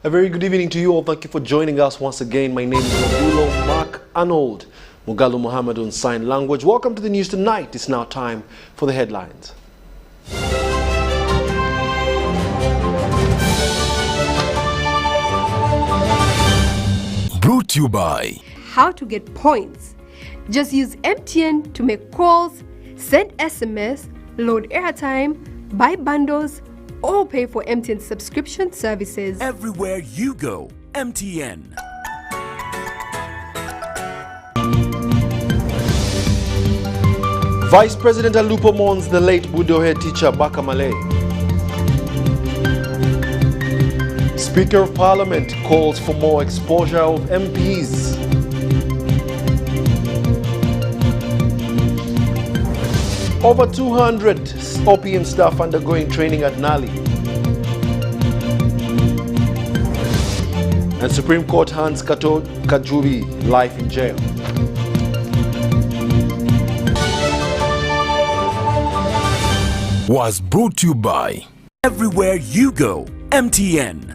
A very good evening to you all. Thank you for joining us once again. My name is Wadulo, Mark Arnold, Mugalu Muhammad on sign language. Welcome to the news tonight. It's now time for the headlines. Brought to you by How to get points. Just use MTN to make calls, send SMS, load airtime, buy bundles, or pay for MTN subscription services. everywhere you go. MTN. Vice President Alupo mourns the late Budo head teacher Baka Malay. Speaker of Parliament calls for more exposure of MPs. Over 200 OPM staff undergoing training at Nali. And Supreme Court hands Kajubi life in jail. Was brought to you by everywhere you go. MTN.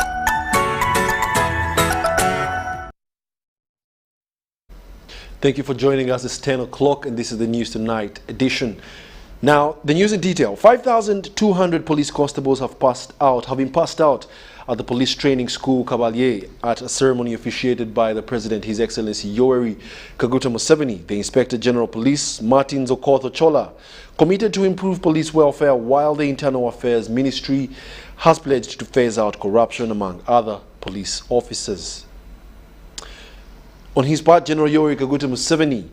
Thank you for joining us. It's 10 o'clock and this is the News Tonight edition. Now, the news in detail. 5,200 police constables have been passed out at the police training school Cavalier at a ceremony officiated by the President, His Excellency Yoweri Kaguta Museveni. The Inspector General Police, Martin Zokotho Chola, committed to improve police welfare while the Internal Affairs Ministry has pledged to phase out corruption among other police officers. On his part, General Yoweri Kaguta Museveni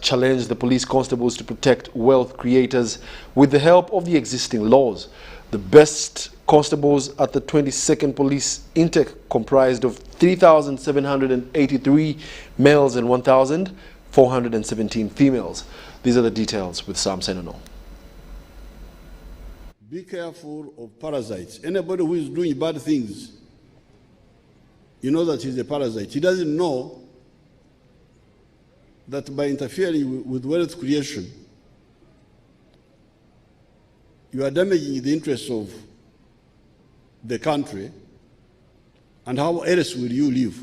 challenged the police constables to protect wealth creators with the help of the existing laws. The best constables at the 22nd Police Intake comprised of 3,783 males and 1,417 females. These are the details with Sam Senano. Be careful of parasites. Anybody who is doing bad things, you know that he's a parasite. He doesn't know that by interfering with wealth creation, you are damaging the interests of the country, and how else will you live?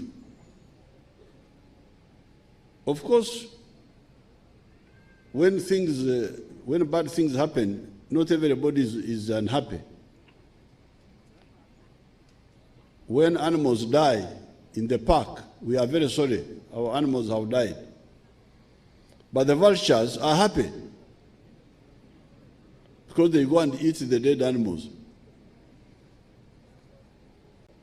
Of course, when bad things happen, not everybody is unhappy. When animals die in the park, we are very sorry, our animals have died. But the vultures are happy because they go and eat the dead animals.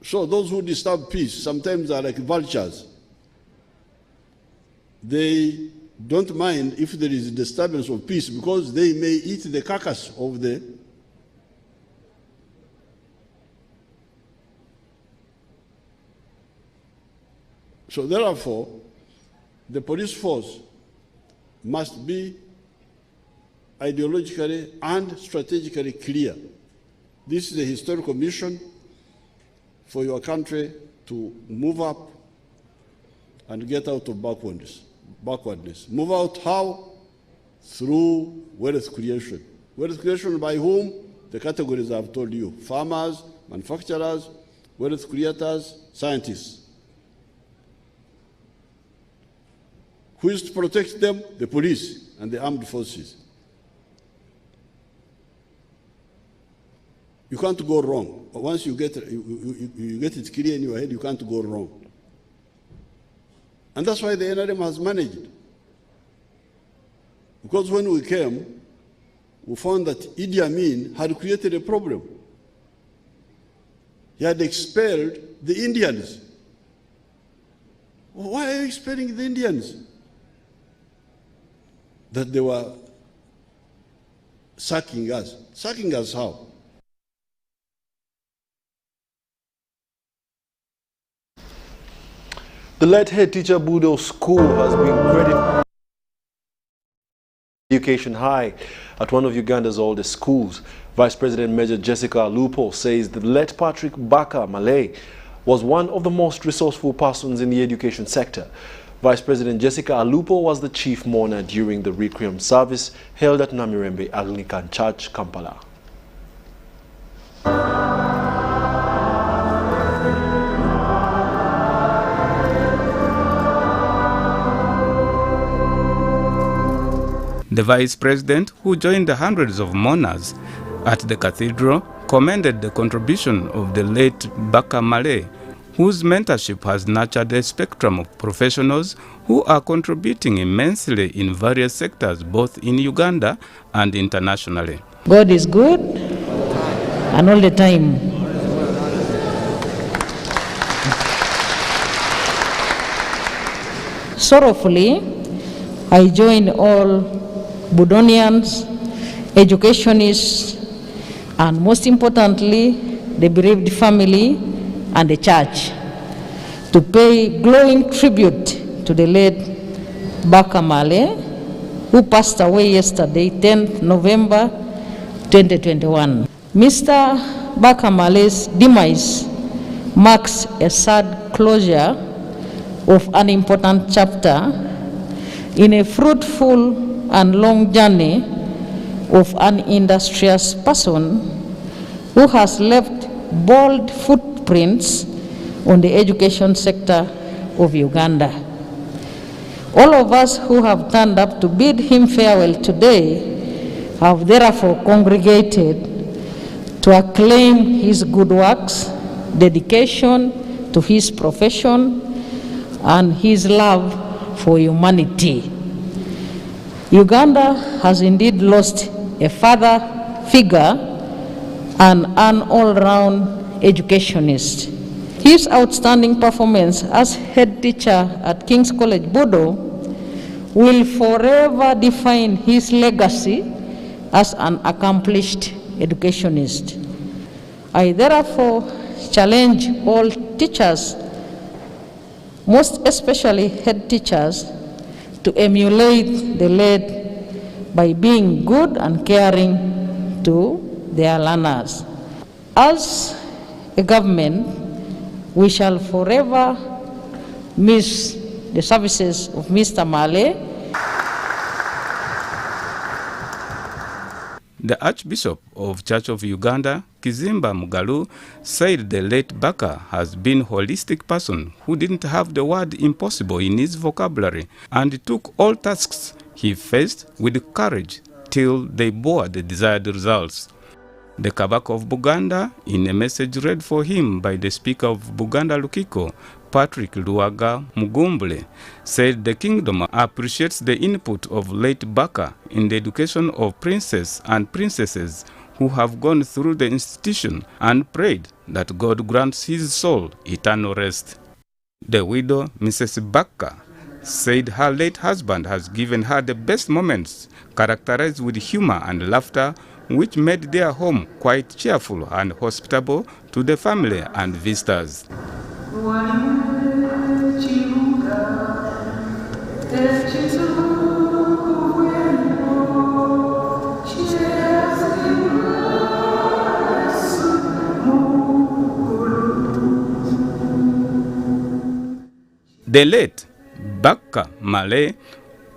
So those who disturb peace sometimes are like vultures. They don't mind if there is disturbance of peace because they may eat the carcass of the So therefore, the police force must be ideologically and strategically clear. This is a historical mission for your country to move up and get out of backwardness. Move out how? Through wealth creation. Wealth creation by whom? The categories I've told you. Farmers, manufacturers, wealth creators, scientists. Who is to protect them? The police and the armed forces. You can't go wrong. Once you get it clear in your head, you can't go wrong. And that's why the NRM has managed. Because when we came, we found that Idi Amin had created a problem. He had expelled the Indians. Why are you expelling the Indians? That they were sacking us. Sacking us how? The late head teacher Budo School has been credited education high at one of Uganda's oldest schools. Vice President Major Jessica Alupo says the late Patrick Baka Malay was one of the most resourceful persons in the education sector. Vice President Jessica Alupo was the chief mourner during the Requiem service held at Namirembe Anglican Church, Kampala. The vice president, who joined the hundreds of mourners at the cathedral, commended the contribution of the late Baka Male, whose mentorship has nurtured a spectrum of professionals who are contributing immensely in various sectors, both in Uganda and internationally. God is good and all the time. Sorrowfully, I join all Budonians, educationists, and most importantly, the bereaved family and the church, to pay glowing tribute to the late Baka Male, who passed away yesterday, 10th November 2021. Mr. Baka Male's demise marks a sad closure of an important chapter in a fruitful and long journey of an industrious person who has left bold footprints on the education sector of Uganda. All of us who have turned up to bid him farewell today have therefore congregated to acclaim his good works, dedication to his profession, and his love for humanity. Uganda has indeed lost a father figure and an all-round educationist. His outstanding performance as head teacher at King's College Bodo will forever define his legacy as an accomplished educationist. I therefore challenge all teachers, most especially head teachers, to emulate the late by being good and caring to their learners. As a government, we shall forever miss the services of Mr. Male. The Archbishop of Church of Uganda, Kizimba Mugalu, said the late Baka has been a holistic person who didn't have the word impossible in his vocabulary and took all tasks he faced with courage till they bore the desired results. The Kabaka of Buganda, in a message read for him by the Speaker of Buganda Lukiko, Patrick Luaga Mugumbule, said the kingdom appreciates the input of late Baka in the education of princes and princesses who have gone through the institution and prayed that God grants his soul eternal rest. The widow, Mrs. Baka, said her late husband has given her the best moments, characterized with humor and laughter, which made their home quite cheerful and hospitable to the family and visitors. The late Baka Male,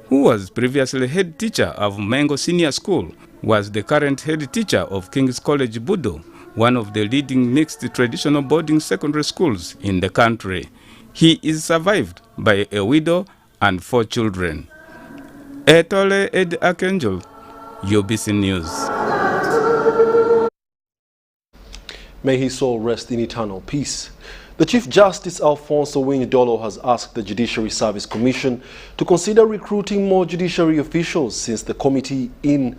who was previously head teacher of Mengo Senior School, was the current head teacher of King's College Budo, one of the leading mixed traditional boarding secondary schools in the country. He is survived by a widow and 4 children. Etole Ed Archangel, UBC News. May his soul rest in eternal peace. The Chief Justice Alfonso Wadulo has asked the Judiciary Service Commission to consider recruiting more judiciary officials since the committee is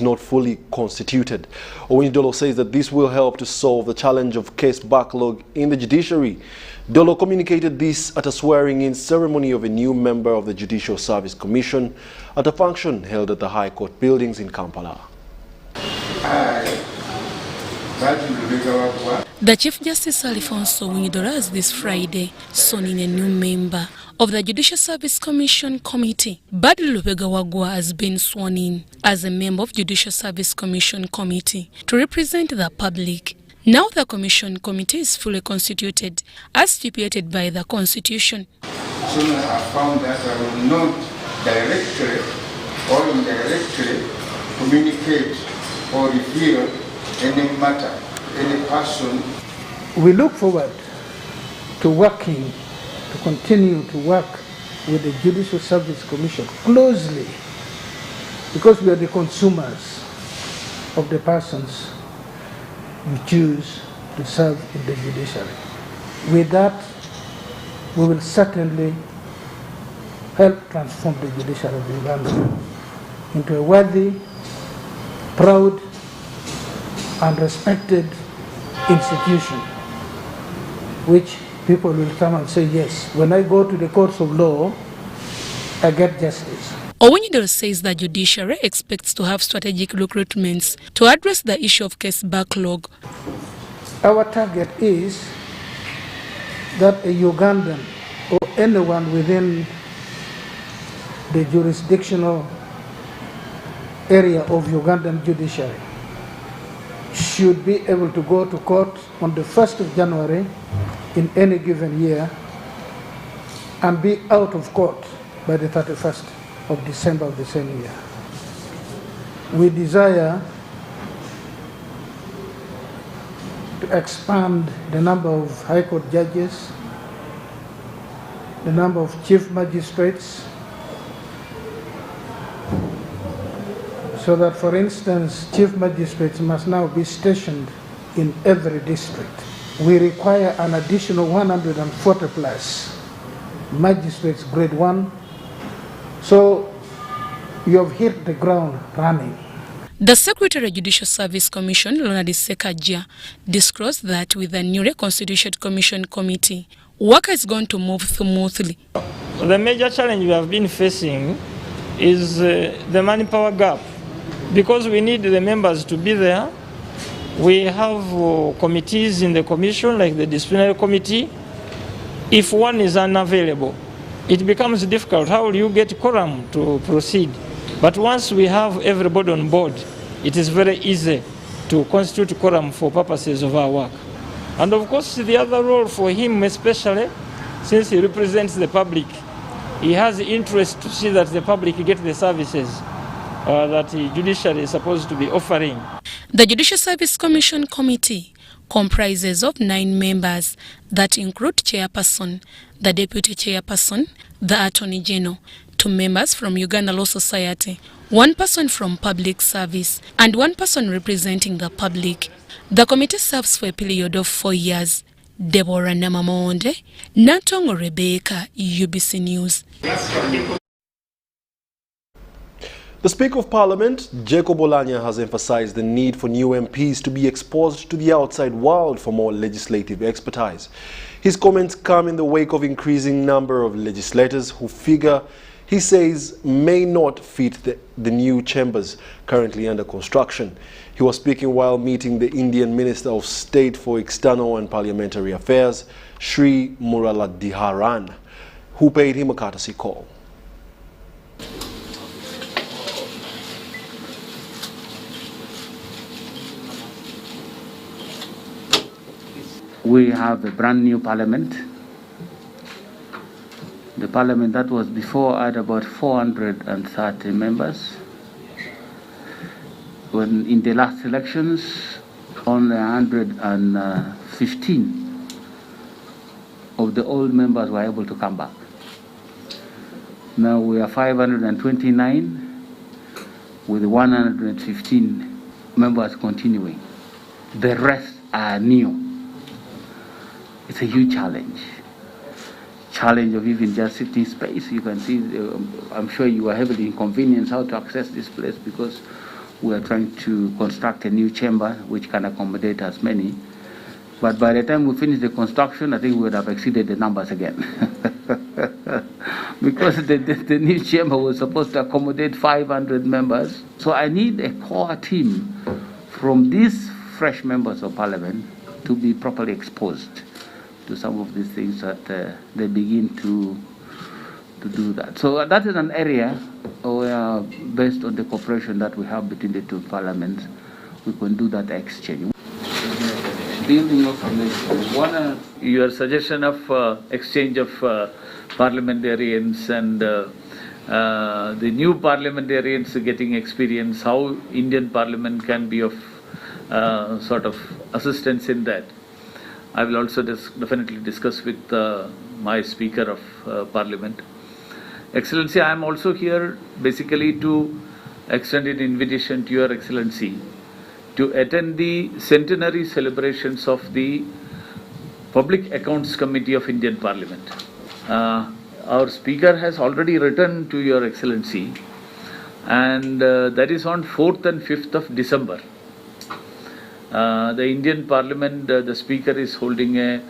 not fully constituted. Wadulo says that this will help to solve the challenge of case backlog in the judiciary. Dolo communicated this at a swearing-in ceremony of a new member of the Judicial Service Commission at a function held at the High Court buildings in Kampala. The Chief Justice Alfonso Wadulo has this Friday sworn in a new member of the Judicial Service Commission Committee. Badru Lubega has been sworn in as a member of Judicial Service Commission Committee to represent the public. Now the Commission Committee is fully constituted as stipulated by the Constitution. Soon I found that I will not directly or indirectly communicate or reveal any matter, any person. We look forward to continue to work with the Judicial Service Commission closely because we are the consumers of the persons you choose to serve in the judiciary. With that, we will certainly help transform the judiciary of Uganda into a worthy, proud, and respected institution, which people will come and say, yes, when I go to the courts of law, I get justice. Owunyidoro says the judiciary expects to have strategic recruitments to address the issue of case backlog. Our target is that a Ugandan or anyone within the jurisdictional area of Ugandan judiciary should be able to go to court on the 1st of January in any given year and be out of court by the 31st of December of the same year. We desire to expand the number of High Court judges, the number of chief magistrates, so that, for instance, chief magistrates must now be stationed in every district. We require an additional 140 plus magistrates grade 1. So you have hit the ground running. The Secretary of Judicial Service Commission, Leonard Sekajja, disclosed that with the newly constituted Commission Committee, work is going to move smoothly. The major challenge we have been facing is the manpower gap. Because we need the members to be there, we have committees in the Commission, like the Disciplinary Committee. If one is unavailable, it becomes difficult. How will you get quorum to proceed? But once we have everybody on board, it is very easy to constitute quorum for purposes of our work. And of course, the other role for him, especially since he represents the public, he has interest to see that the public get the services that the judiciary is supposed to be offering. The Judicial Service Commission Committee comprises of 9 members that include chairperson, the deputy chairperson, the attorney general, 2 members from Uganda Law Society, 1 person from public service, and 1 person representing the public. The committee serves for a period of 4 years. Deborah Namamonde, Natongo Rebecca, UBC News. The Speaker of Parliament, Jacob Olanya, has emphasized the need for new MPs to be exposed to the outside world for more legislative expertise. His comments come in the wake of increasing number of legislators who figure, he says, may not fit the new chambers currently under construction. He was speaking while meeting the Indian Minister of State for External and Parliamentary Affairs, Sri Muralidharan, who paid him a courtesy call. We have a brand new parliament. The parliament that was before had about 430 members. When in the last elections, only 115 of the old members were able to come back. Now we are 529 with 115 members continuing. The rest are new. It's a huge challenge of even just sitting space. You can see, I'm sure you are heavily inconvenienced how to access this place because we are trying to construct a new chamber which can accommodate as many. But by the time we finish the construction, I think we would have exceeded the numbers again. Because the new chamber was supposed to accommodate 500 members. So I need a core team from these fresh members of parliament to be properly exposed to some of these things that they begin to do that. So that is an area where, based on the cooperation that we have between the 2 parliaments, we can do that exchange. Building of your suggestion of exchange of parliamentarians and the new parliamentarians getting experience, how Indian Parliament can be of sort of assistance in that. I will also definitely discuss with my Speaker of Parliament Excellency, I am also here basically to extend an invitation to Your Excellency to attend the centenary celebrations of the Public Accounts Committee of Indian Parliament. Our Speaker has already written to Your Excellency, and that is on 4th and 5th of December. The Indian Parliament, the Speaker is holding a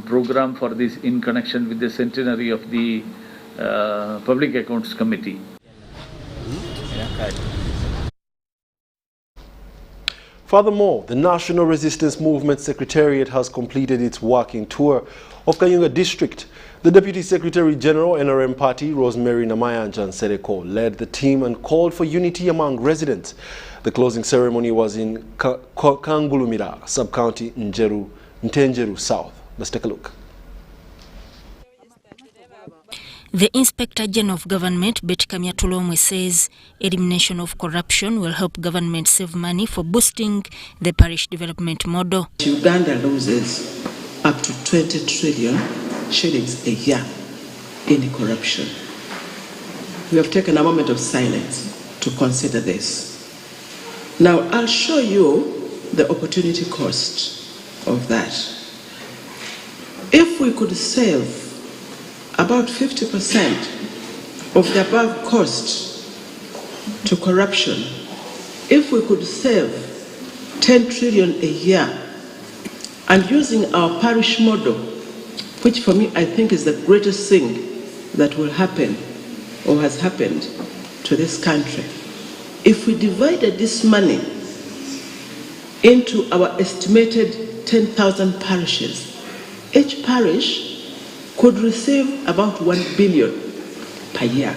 program for this in connection with the centenary of the Public Accounts Committee. Furthermore, the National Resistance Movement Secretariat has completed its working tour of Kayunga District. The Deputy Secretary General NRM Party, Rosemary Namayanja Nsereko, led the team and called for unity among residents. The closing ceremony was in Kangulumira, sub-county Ntenjeru South. Let's take a look. The Inspector General of Government, Betty Kamyatulomwe, says elimination of corruption will help government save money for boosting the parish development model. Uganda loses up to 20 trillion shillings a year in corruption. We have taken a moment of silence to consider this. Now, I'll show you the opportunity cost of that. If we could save about 50% of the above cost to corruption, if we could save 10 trillion a year, and using our parish model, which for me I think is the greatest thing that will happen or has happened to this country, if we divided this money into our estimated 10,000 parishes, each parish could receive about 1 billion per year.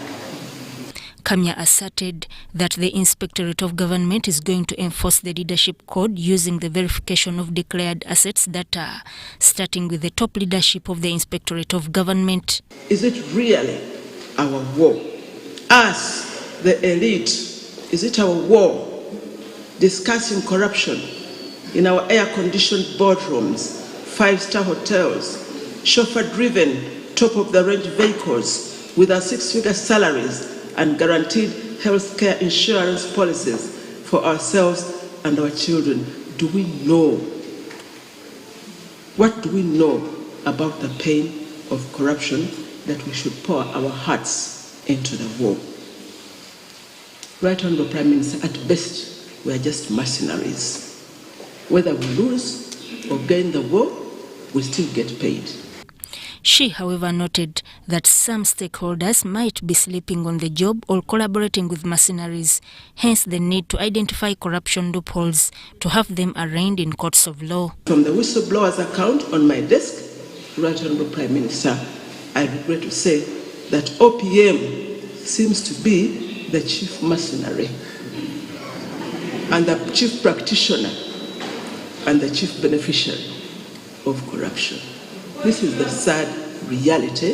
Kamya asserted that the Inspectorate of Government is going to enforce the leadership code using the verification of declared assets data, starting with the top leadership of the Inspectorate of Government. Is it really our war? Us, the elite, is it our war discussing corruption in our air-conditioned boardrooms, 5-star hotels, chauffeur-driven, top-of-the-range vehicles with our 6-figure salaries and guaranteed health care insurance policies for ourselves and our children? Do we know? What do we know about the pain of corruption that we should pour our hearts into the war? Right Honorable Prime Minister, at best, we are just mercenaries. Whether we lose or gain the war, we still get paid. She, however, noted that some stakeholders might be sleeping on the job or collaborating with mercenaries, hence the need to identify corruption loopholes to have them arraigned in courts of law. From the whistleblower's account on my desk, Right Honorable Prime Minister, I regret to say that OPM seems to be the chief mercenary and the chief practitioner and the chief beneficiary of corruption. This is the sad reality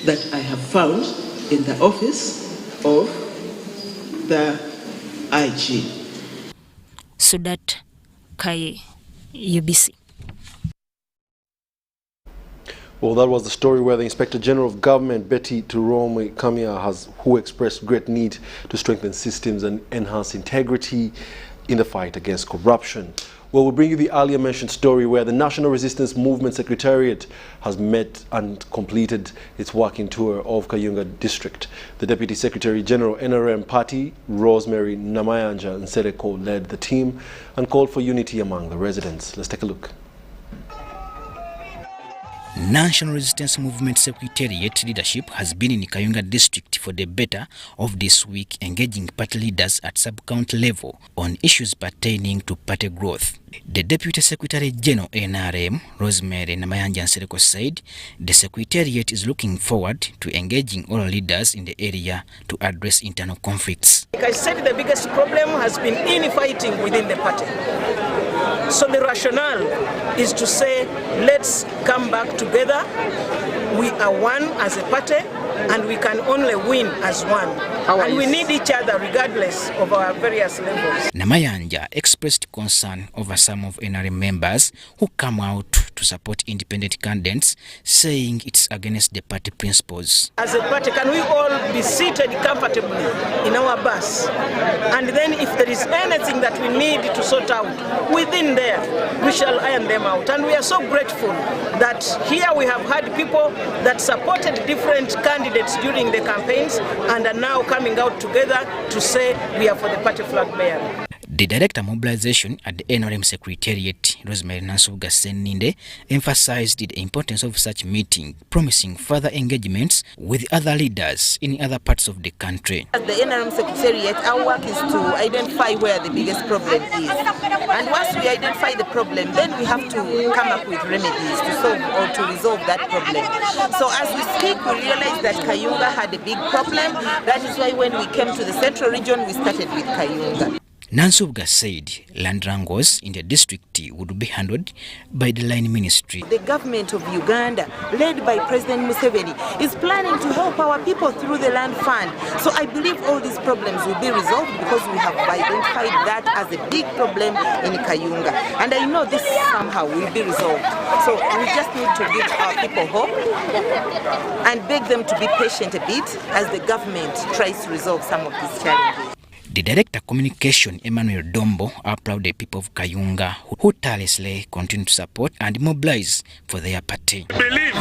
that I have found in the office of the IG. Sudat Kaye, UBC. Well, that was the story where the Inspector General of Government, Betty Turomwe Kamya, who expressed great need to strengthen systems and enhance integrity in the fight against corruption. Well, we'll bring you the earlier mentioned story where the National Resistance Movement Secretariat has met and completed its working tour of Kayunga District. The Deputy Secretary General NRM Party, Rosemary Namayanja Nsereko, led the team and called for unity among the residents. Let's take a look. National Resistance Movement Secretariat leadership has been in Kayunga District for the better of this week, engaging party leaders at sub-county level on issues pertaining to party growth. The Deputy Secretary General NRM, Rosemary Namayanja Nsereko, said the Secretariat is looking forward to engaging all leaders in the area to address internal conflicts. Like I said, the biggest problem has been infighting within the party. So the rationale is to say, let's come back together. We are one as a party, and we can only win as one. And we need each other regardless of our various levels. Namayanja expressed concern over some of NRM members who come out to support independent candidates, saying it's against the party principles. As a party, can we all be seated comfortably in our bus? And then if there is anything that we need to sort out within there, we shall iron them out. And we are so grateful that here we have had people that supported different candidates during the campaigns and are now coming out together to say we are for the party flag bearer. The Director of Mobilization at the NRM Secretariat, Rosemary Nansuga Seninde, emphasized the importance of such meeting, promising further engagements with other leaders in other parts of the country. As the NRM Secretariat, our work is to identify where the biggest problem is. And once we identify the problem, then we have to come up with remedies to solve or to resolve that problem. So as we speak, we realize that Kayunga had a big problem. That is why when we came to the central region, we started with Kayunga. Nansubga said land wrangles in the district would be handled by the line ministry. The government of Uganda, led by President Museveni, is planning to help our people through the land fund. So I believe all these problems will be resolved because we have identified that as a big problem in Kayunga. And I know this somehow will be resolved. So we just need to give our people hope and beg them to be patient a bit as the government tries to resolve some of these challenges. The Director of Communication, Emmanuel Dombo, applauded the people of Kayunga who tirelessly continue to support and mobilize for their party. I believe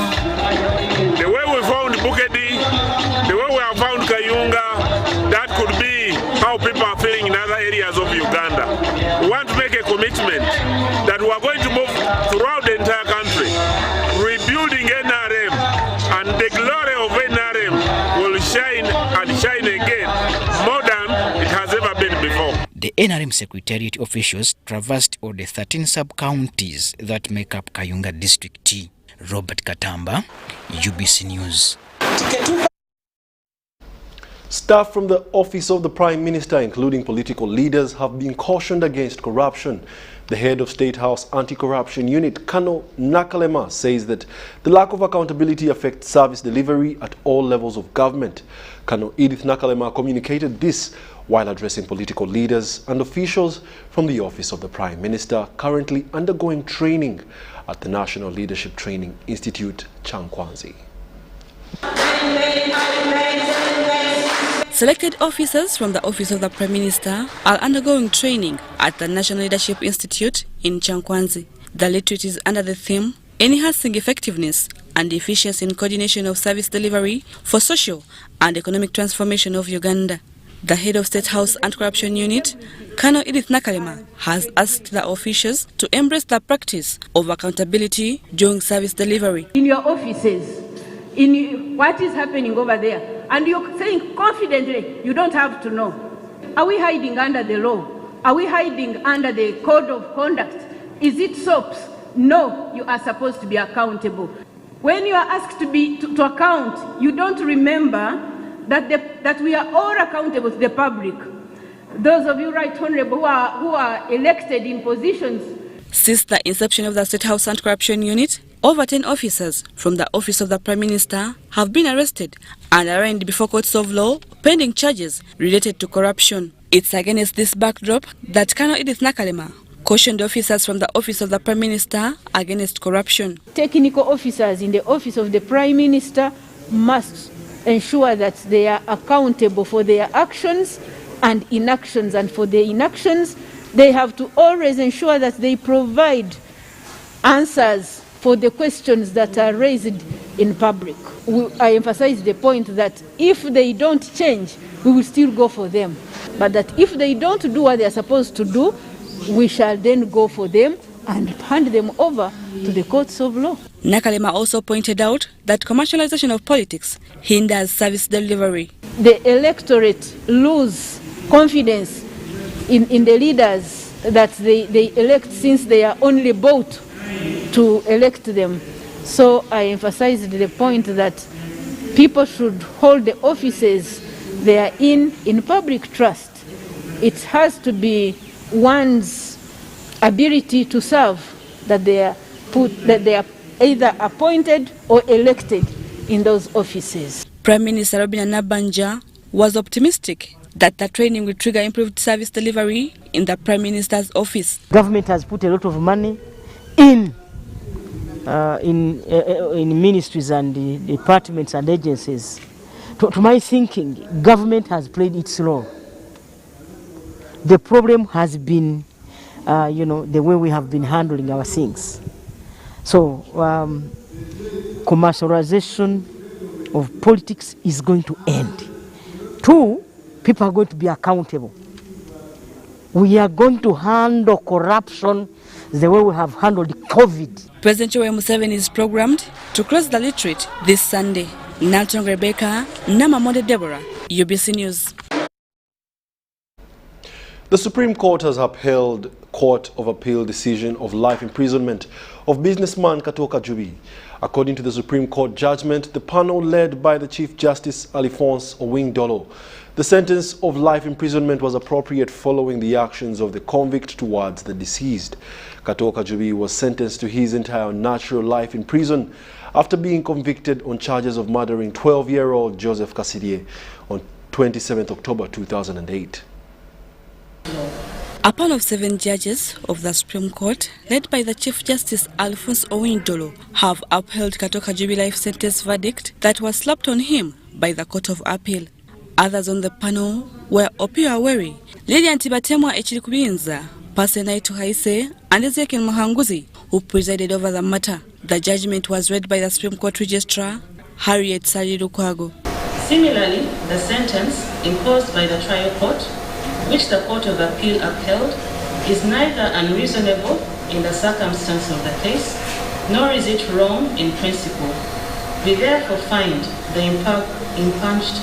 the way we found Bukedi, the way we have found Kayunga, that could be how people are feeling in other areas of Uganda. We want to make a commitment that we are going to move throughout the entire country, rebuilding NRM, and the glory of NRM will shine and shine again more than it has ever been before. The NRM Secretariat officials traversed all the 13 sub-counties that make up Kayunga District. Robert Katamba, UBC News. Staff from the Office of the Prime Minister, including political leaders, have been cautioned against corruption. The head of State House Anti-Corruption Unit, Kano Nakalema, says that the lack of accountability affects service delivery at all levels of government. Kano Edith Nakalema communicated this while addressing political leaders and officials from the Office of the Prime Minister currently undergoing training at the National Leadership Training Institute, Chankwanzi. Selected officers from the Office of the Prime Minister are undergoing training at the National Leadership Institute in Chankwanzi. The retreat is under the theme, Enhancing Effectiveness and Efficiency in Coordination of Service Delivery for Social and Economic Transformation of Uganda. The head of State House Anti-Corruption Unit, Colonel Edith Nakalema, has asked the officials to embrace the practice of accountability during service delivery. In your offices, in what is happening over there, and you're saying confidently, you don't have to know. Are we hiding under the law? Are we hiding under the code of conduct? Is it SOPs? No, you are supposed to be accountable. When you are asked to account, you don't remember that we are all accountable to the public. Those of you, right honorable, who are elected in positions. Since the inception of the State House Anti-Corruption Unit, over 10 officers from the Office of the Prime Minister have been arrested and arraigned before courts of law, pending charges related to corruption. It's against this backdrop that Colonel Edith Nakalema cautioned officers from the Office of the Prime Minister against corruption. Technical officers in the Office of the Prime Minister must ensure that they are accountable for their actions and inactions, and for their inactions, they have to always ensure that they provide answers for the questions that are raised in public. I emphasize the point that if they don't change, we will still go for them. But that if they don't do what they are supposed to do, we shall then go for them and hand them over to the courts of law. Nakalema also pointed out that commercialization of politics hinders service delivery. The electorate lose confidence in the leaders that they elect, since they are only bought to elect them. So I emphasized the point that people should hold the offices they are in public trust. It has to be one's ability to serve that they are either appointed or elected in those offices. Prime Minister Robina Nabanja was optimistic that the training will trigger improved service delivery in the Prime Minister's office. Government has put a lot of money in in ministries and departments and agencies, to my thinking, government has played its role. The problem has been, the way we have been handling our things. So, commercialization of politics is going to end. 2, people are going to be accountable. We are going to handle corruption the way we have handled COVID. President Yoweri Museveni is programmed to close the retreat this Sunday. Natong Rebecca, Namamonde Deborah, UBC News. The Supreme Court has upheld Court of Appeal decision of life imprisonment of businessman Katoka Jubi. According to the Supreme Court judgment, the panel led by the Chief Justice Alphonse Wadulo, the sentence of life imprisonment was appropriate following the actions of the convict towards the deceased. Katoka Jubi was sentenced to his entire natural life in prison after being convicted on charges of murdering 12-year-old Joseph Kasidie on 27 October 2008. A panel of 7 judges of the Supreme Court, led by the Chief Justice Alphonse Wadulo, have upheld Katoka Jubi life sentence verdict that was slapped on him by the Court of Appeal. Others on the panel were Opio Aweri, Lydia Ntibatemwa Echirikubinza, Pasenaitu Haise, and Ezekiel Muhanguzi, who presided over the matter. The judgment was read by the Supreme Court Registrar, Harriet Sari-Lukwago. Similarly, the sentence imposed by the trial court, which the Court of Appeal upheld, is neither unreasonable in the circumstance of the case, nor is it wrong in principle. We therefore find the impunged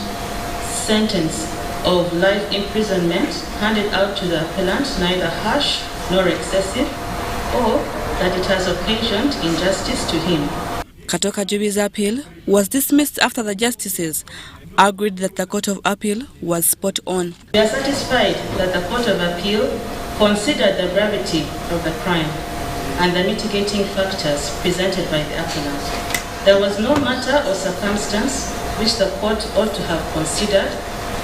sentence of life imprisonment handed out to the appellant neither harsh nor excessive, or that it has occasioned injustice to him. Katoka Jubi's appeal was dismissed after the justices agreed that the Court of Appeal was spot on. We are satisfied that the Court of Appeal considered the gravity of the crime and the mitigating factors presented by the appellant. There was no matter or circumstance which the court ought to have considered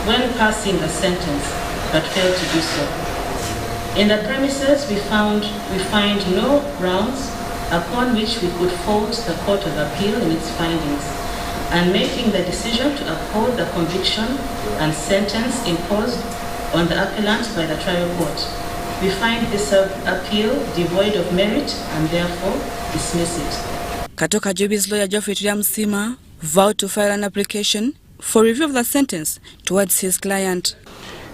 when passing the sentence, but failed to do so. In the premises, we find no grounds upon which we could fault the Court of Appeal in its findings, and making the decision to uphold the conviction and sentence imposed on the appellant by the trial court. We find this appeal devoid of merit and therefore dismiss it. Katoka Jubi's lawyer Geoffrey Tuliamsima vowed to file an application for review of the sentence towards his client.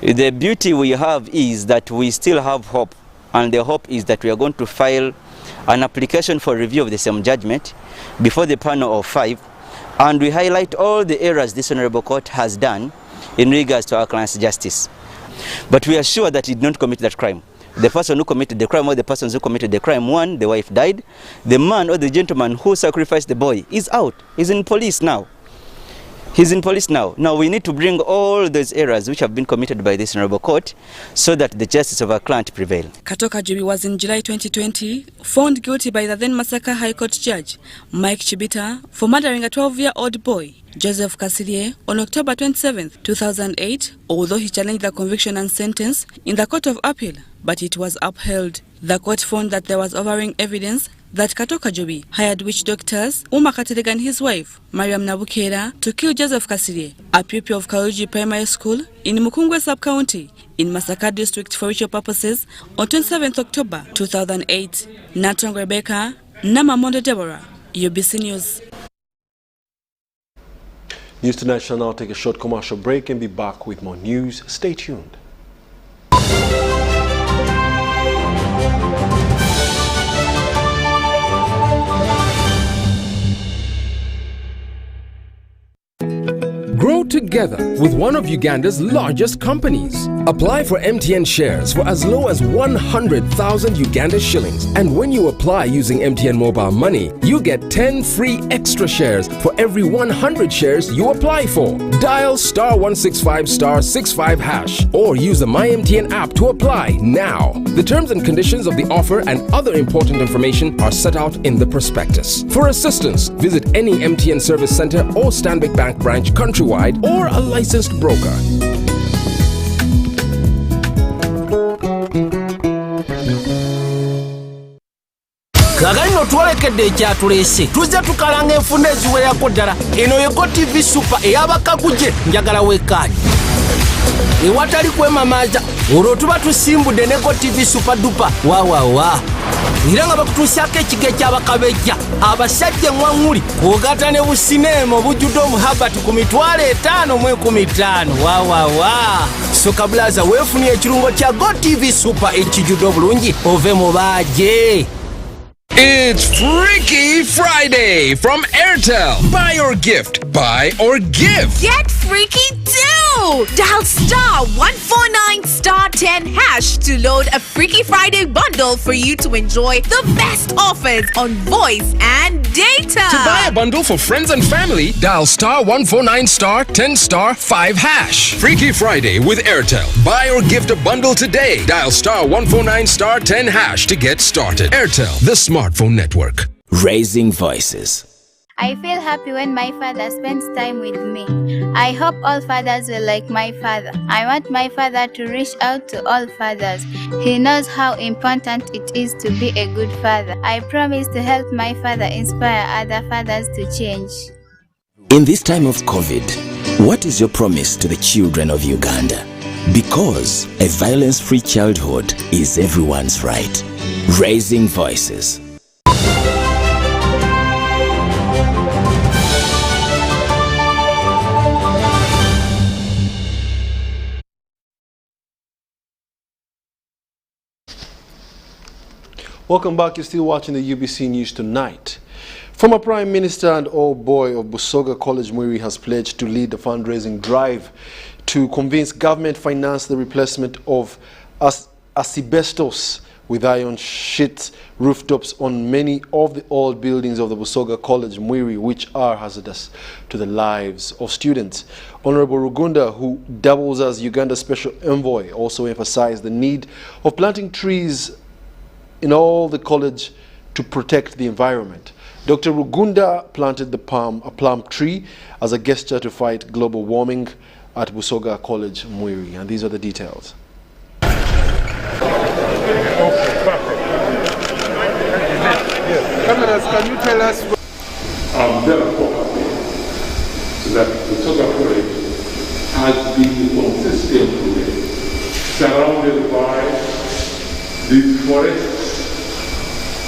The beauty we have is that we still have hope, and the hope is that we are going to file an application for review of the same judgment before the panel of 5, and we highlight all the errors this Honorable Court has done in regards to our client's justice. But we are sure that he did not commit that crime. The person who committed the crime or the persons who committed the crime, one, the wife died. The man or the gentleman who sacrificed the boy is out. He's in police now. Now we need to bring all those errors which have been committed by this Honorable Court so that the justice of our client prevail. Katoka Jubi was in July 2020 found guilty by the then Masaka High Court judge Mike Chibita for murdering a 12-year-old boy, Joseph Kasidie, on October 27, 2008, although he challenged the conviction and sentence in the Court of Appeal, but it was upheld. The court found that there was overwhelming evidence that Katoka Jubi hired witch doctors Uma Katerega and his wife, Mariam Nabukera, to kill Joseph Kasidie, a pupil of Kaluji Primary School in Mukungwe Sub-County in Masaka District for ritual purposes on 27th October 2008. Natong Rebecca, Namamonde Deborah, UBC News. News Tonight shall now take a short commercial break and be back with more news. Stay tuned. Grow together with one of Uganda's largest companies. Apply for MTN shares for as low as 100,000 Uganda shillings. And when you apply using MTN Mobile Money, you get 10 free extra shares for every 100 shares you apply for. Dial *165 *65 hash or use the MyMTN app to apply now. The terms and conditions of the offer and other important information are set out in the prospectus. For assistance, visit any MTN service center or Stanbic Bank branch countrywide or a licensed broker. Kagano nno twolekedde ekyatuleese tuzze tukalanga enfunda eziwererako ddala. Eno ye GoTV Super ey'abakaguje njagala weekaani. Ewatali kwemamaaza olwo tuba tusimbudde ne GoTV Super Duper waawawa. Era nga bakutuusyako ekigo eky'abakabejja abasajja eŋŋwaŋŋuli kwogata ne busineema obujjudde omuhabati ku $5,015 waawawa. Soka Blaza weefunye ekirungo kya GoTV Super ekijjudde obulungi ove mu baaje. It's Freaky Friday from Airtel. Buy or gift. Buy or give. Get freaky too! Dial *149*10# to load a Freaky Friday bundle for you to enjoy the best offers on voice and data. To buy a bundle for friends and family, dial *149*10*5#. Freaky Friday with Airtel. Buy or gift a bundle today. Dial *149*10# to get started. Airtel, the smartphone network. Raising voices. I feel happy when my father spends time with me. I hope all fathers will like my father. I want my father to reach out to all fathers. He knows how important it is to be a good father. I promise to help my father inspire other fathers to change. In this time of COVID, what is your promise to the children of Uganda? Because a violence-free childhood is everyone's right. Raising voices. Welcome back. You're still watching the UBC News Tonight. Former Prime Minister and old boy of Busoga College, Mwiri, has pledged to lead the fundraising drive to convince government finance the replacement of asbestos with iron sheet rooftops on many of the old buildings of the Busoga College, Mwiri, which are hazardous to the lives of students. Honorable Rugunda, who doubles as Uganda's Special Envoy, also emphasized the need of planting trees in all the college to protect the environment. Dr. Rugunda planted a plum tree as a gesture to fight global warming at Busoga College, Mwiri, and these are the details. Cameras, can you tell us? I'm very happy that Busoga College has been consistently surrounded by these forests,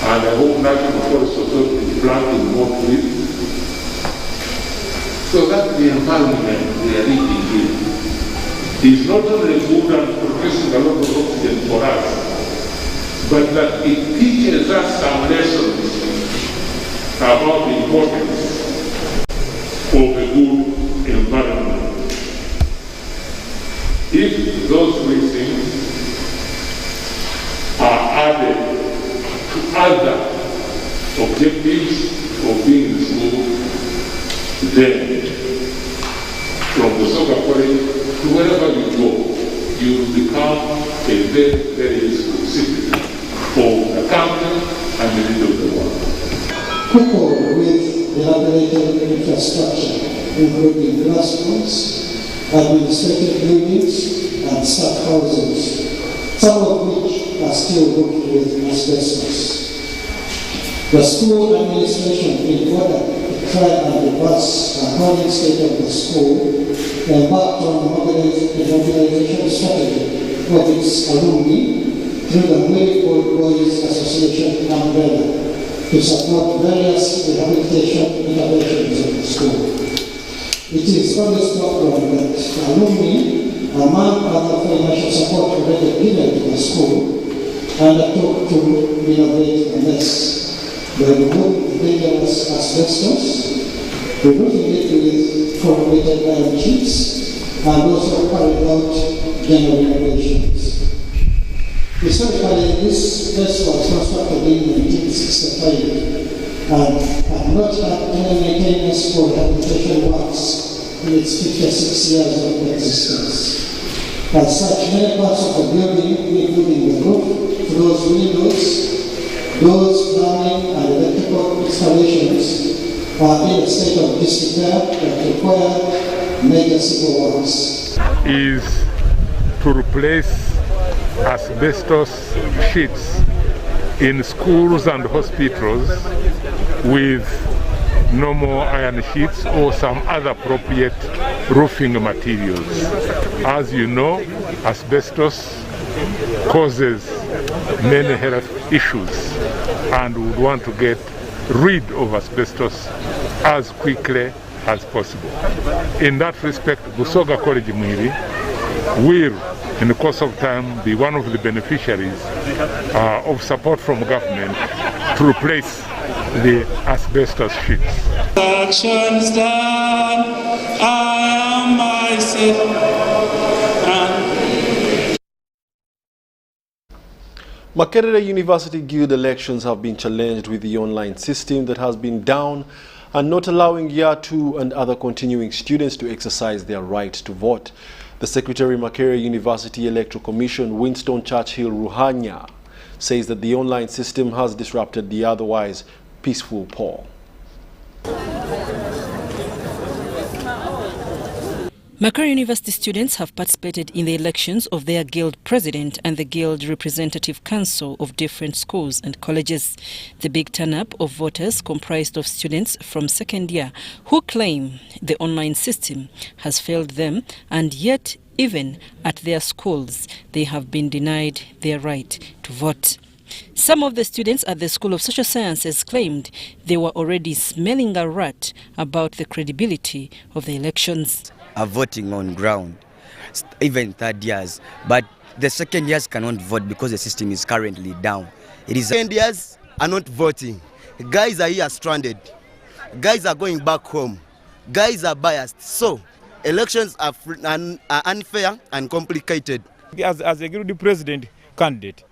and I hope National Forest Authority is planting more trees so that the environment we are living in is not only good and producing a lot of oxygen for us, but that it teaches us some lessons about the importance of a good environment. If those three things are added to other objectives of being in school, then from the soccer college to wherever you go, you will become a very, very useful citizen for the country and the need of the world. Coupled with elaborated infrastructure, including classrooms, administrative buildings, and staff houses, some of which are still booked with asbestos. The school administration, in order to try and reverse the current state of the school, embarked on the mobilization strategy of its alumni through the Mwiri Old Boys Association umbrella to support various rehabilitation interventions in the school. It is on this program that alumni, among other financial support already given to the school, undertook to renovate the mess. They removed dangerous asbestos, removing it with formulated iron sheets, and also carried out general renovations. Historically, this mess was constructed in 1965 and had not had any maintenance for rehabilitation works in its 56 years of existence. As such, many parts of the building, including the roof, floors, windows, doors, plumbing, and electrical installations, are in a state of disrepair that require major civil works. Is to replace asbestos sheets in schools and hospitals with normal iron sheets or some other appropriate roofing materials. As you know, asbestos causes many health issues, and we would want to get rid of asbestos as quickly as possible. In that respect, Busoga College Mwiri will, in the course of time, be one of the beneficiaries of support from government to replace the asbestos sheets. Actions done, I am myself. Makerere University Guild elections have been challenged with the online system that has been down and not allowing Year 2 and other continuing students to exercise their right to vote. The Secretary Makerere University Electoral Commission, Winston Churchill Ruhanya, says that the online system has disrupted the otherwise peaceful poll. Makerere University students have participated in the elections of their guild president and the guild representative council of different schools and colleges. The big turn-up of voters comprised of students from second year who claim the online system has failed them, and yet even at their schools they have been denied their right to vote. Some of the students at the School of Social Sciences claimed they were already smelling a rat about the credibility of the elections. Are voting on ground, even third years, but the second years cannot vote because the system is currently down. It is second years are not voting. Guys are here stranded. Guys are going back home. Guys are biased. So elections are unfair and complicated. As a guild president candidate,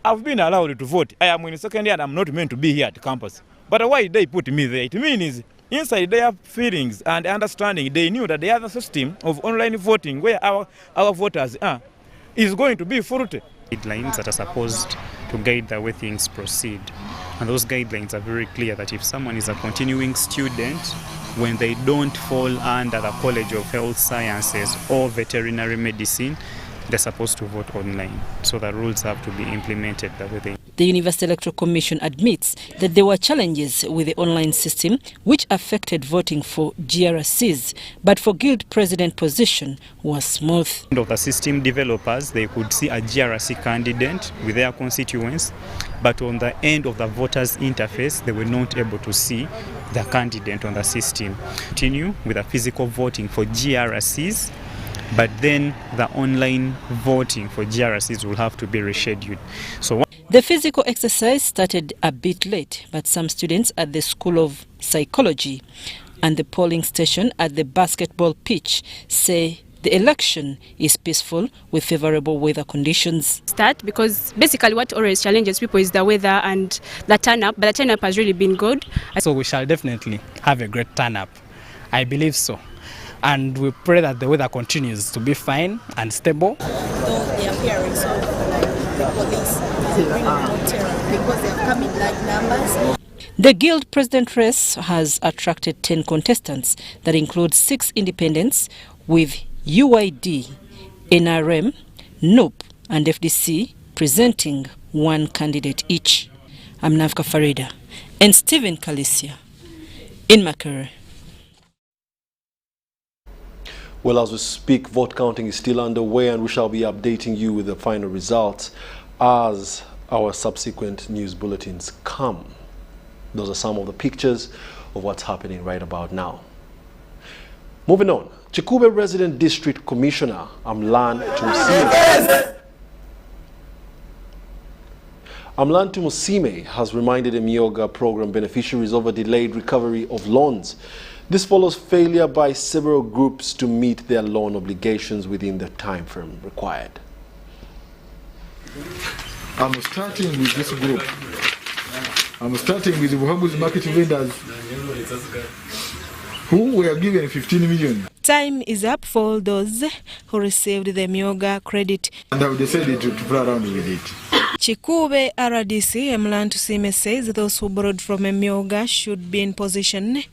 I've been allowed to vote. I am in second year and I'm not meant to be here at campus. But why they put me there? It means inside their feelings and understanding, they knew that the other system of online voting, where our voters are, is going to be faulty. Guidelines that are supposed to guide the way things proceed. And those guidelines are very clear that if someone is a continuing student, when they don't fall under the College of Health Sciences or Veterinary Medicine, they're supposed to vote online. So the rules have to be implemented the way they. The University Electoral Commission admits that there were challenges with the online system which affected voting for GRCs, but for guild president position was smooth. Of the system developers, they could see a GRC candidate with their constituents, but on the end of the voters interface, they were not able to see the candidate on the system. Continue with the physical voting for GRCs, but then the online voting for GRCs will have to be rescheduled. So the physical exercise started a bit late, but some students at the School of Psychology and the polling station at the basketball pitch say the election is peaceful with favorable weather conditions. Because basically what always challenges people is the weather and the turn-up, but the turn-up has really been good. So we shall definitely have a great turn-up. I believe so. And we pray that the weather continues to be fine and stable. The appearance of the police is bringing more terror because they have come in large numbers. The guild president race has attracted 10 contestants that include 6 independents with UID, NRM, NUP and FDC presenting 1 candidate each. I'm Navka Farida and Stephen Kalisia in Makerere. Well, as we speak, vote counting is still underway and we shall be updating you with the final results as our subsequent news bulletins come. Those are some of the pictures of what's happening right about now. Moving on, Chikube Resident District Commissioner Amlan Tumusime has reminded Emyoga program beneficiaries of a delayed recovery of loans. This follows failure by several groups to meet their loan obligations within the time frame required. I'm starting with this group. I'm starting with the Buhabu's market vendors who were given 15 million. Time is up for all those who received the Emyoga credit. And I decided to play around with it. Chikube RDC Amlan Tumusime says those who borrowed from Emyoga should be in position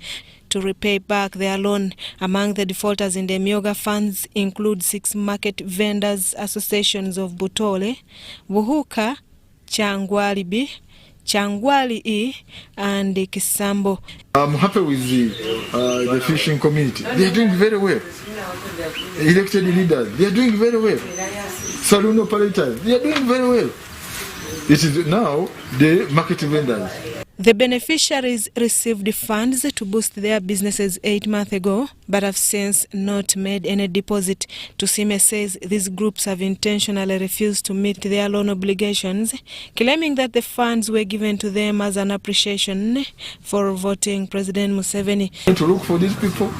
to repay back their loan. Among the defaulters in the Emyoga funds include 6 market vendors associations of Butole, Buhuka, Changwali B, Changwali E, and Kisambo. I'm happy with the fishing community. They are doing very well. Elected leaders, they are doing very well. Saloon operators, they are doing very well. It is now the market vendors. The beneficiaries received funds to boost their businesses 8 months ago, but have since not made any deposit. Tusime says these groups have intentionally refused to meet their loan obligations, claiming that the funds were given to them as an appreciation for voting President Museveni. To look for these people,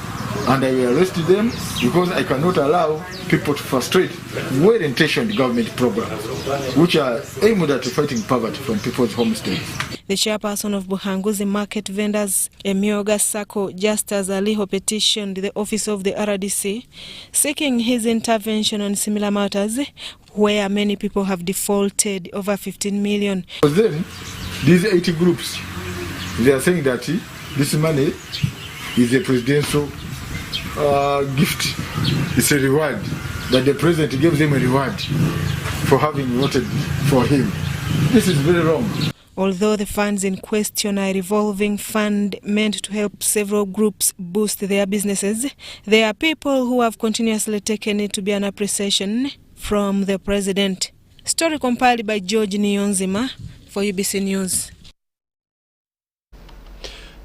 and I will arrest them because I cannot allow people to frustrate well-intentioned government programs which are aimed at fighting poverty from people's homesteads. The chairperson of Buhanguzi Market Vendors, Emioga Sako, Justus Aliho, petitioned the office of the RDC, seeking his intervention on similar matters where many people have defaulted over 15 million. For them, these 80 groups, they are saying that this money is a presidential gift. It's a reward, that the president gives them a reward for having voted for him. This is very wrong. Although the funds in question are a revolving fund meant to help several groups boost their businesses, there are people who have continuously taken it to be an appreciation from the president. Story compiled by George Niyonzima for UBC News.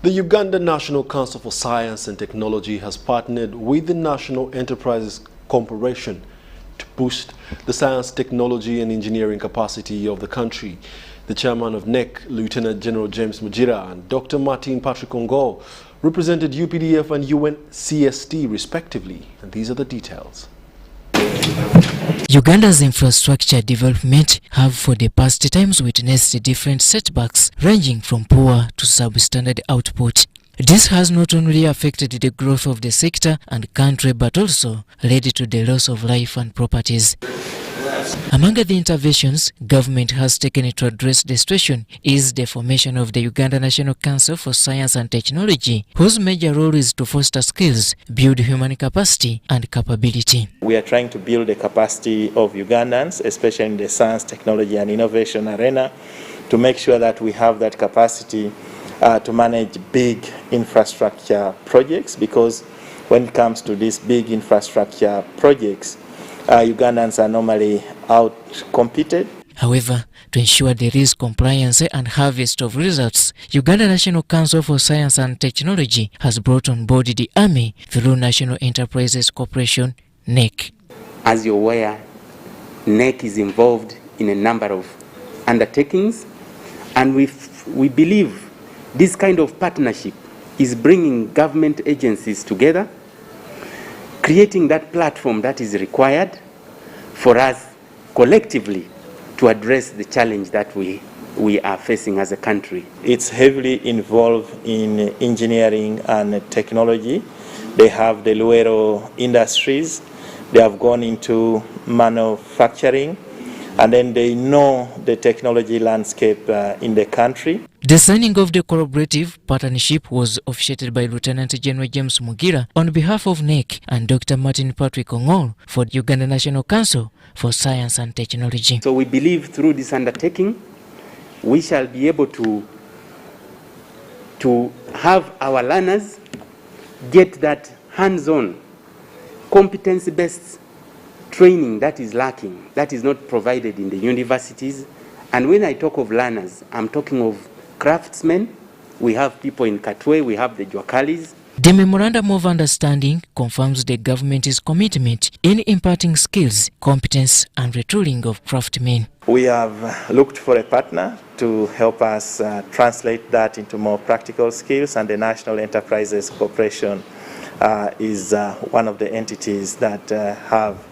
The Uganda National Council for Science and Technology has partnered with the National Enterprises Corporation to boost the science, technology and engineering capacity of the country. The chairman of NEC, Lieutenant General James Mujira, and Dr. Martin Patrick Ongo represented UPDF and UNCST respectively, and these are the details. Uganda's infrastructure development have for the past times witnessed different setbacks ranging from poor to substandard output. This has not only affected the growth of the sector and country but also led to the loss of life and properties. Among the interventions government has taken to address the situation is the formation of the Uganda National Council for Science and Technology, whose major role is to foster skills, build human capacity and capability. We are trying to build the capacity of Ugandans, especially in the science, technology and innovation arena, to make sure that we have that capacity to manage big infrastructure projects, because when it comes to these big infrastructure projects, Ugandans are normally out-competed. However, to ensure there is compliance and harvest of results, Uganda National Council for Science and Technology has brought on board the Army through National Enterprises Corporation, NEC. As you're aware, NEC is involved in a number of undertakings, and we believe this kind of partnership is bringing government agencies together, creating that platform that is required for us collectively to address the challenge that we are facing as a country. It's heavily involved in engineering and technology. They have the Luero Industries, they have gone into manufacturing, and then they know the technology landscape in the country. The signing of the collaborative partnership was officiated by Lieutenant General James Mugira on behalf of NEC and Dr. Martin Patrick Ongol for the Uganda National Council for Science and Technology. So we believe through this undertaking, we shall be able to have our learners get that hands-on, competence-based training that is lacking, that is not provided in the universities. And when I talk of learners, I'm talking of craftsmen. We have people in Katwe, we have the Jwakalis. The Memorandum of Understanding confirms the government's commitment in imparting skills, competence and retooling of craftsmen. We have looked for a partner to help us translate that into more practical skills, and the National Enterprises Corporation is one of the entities that have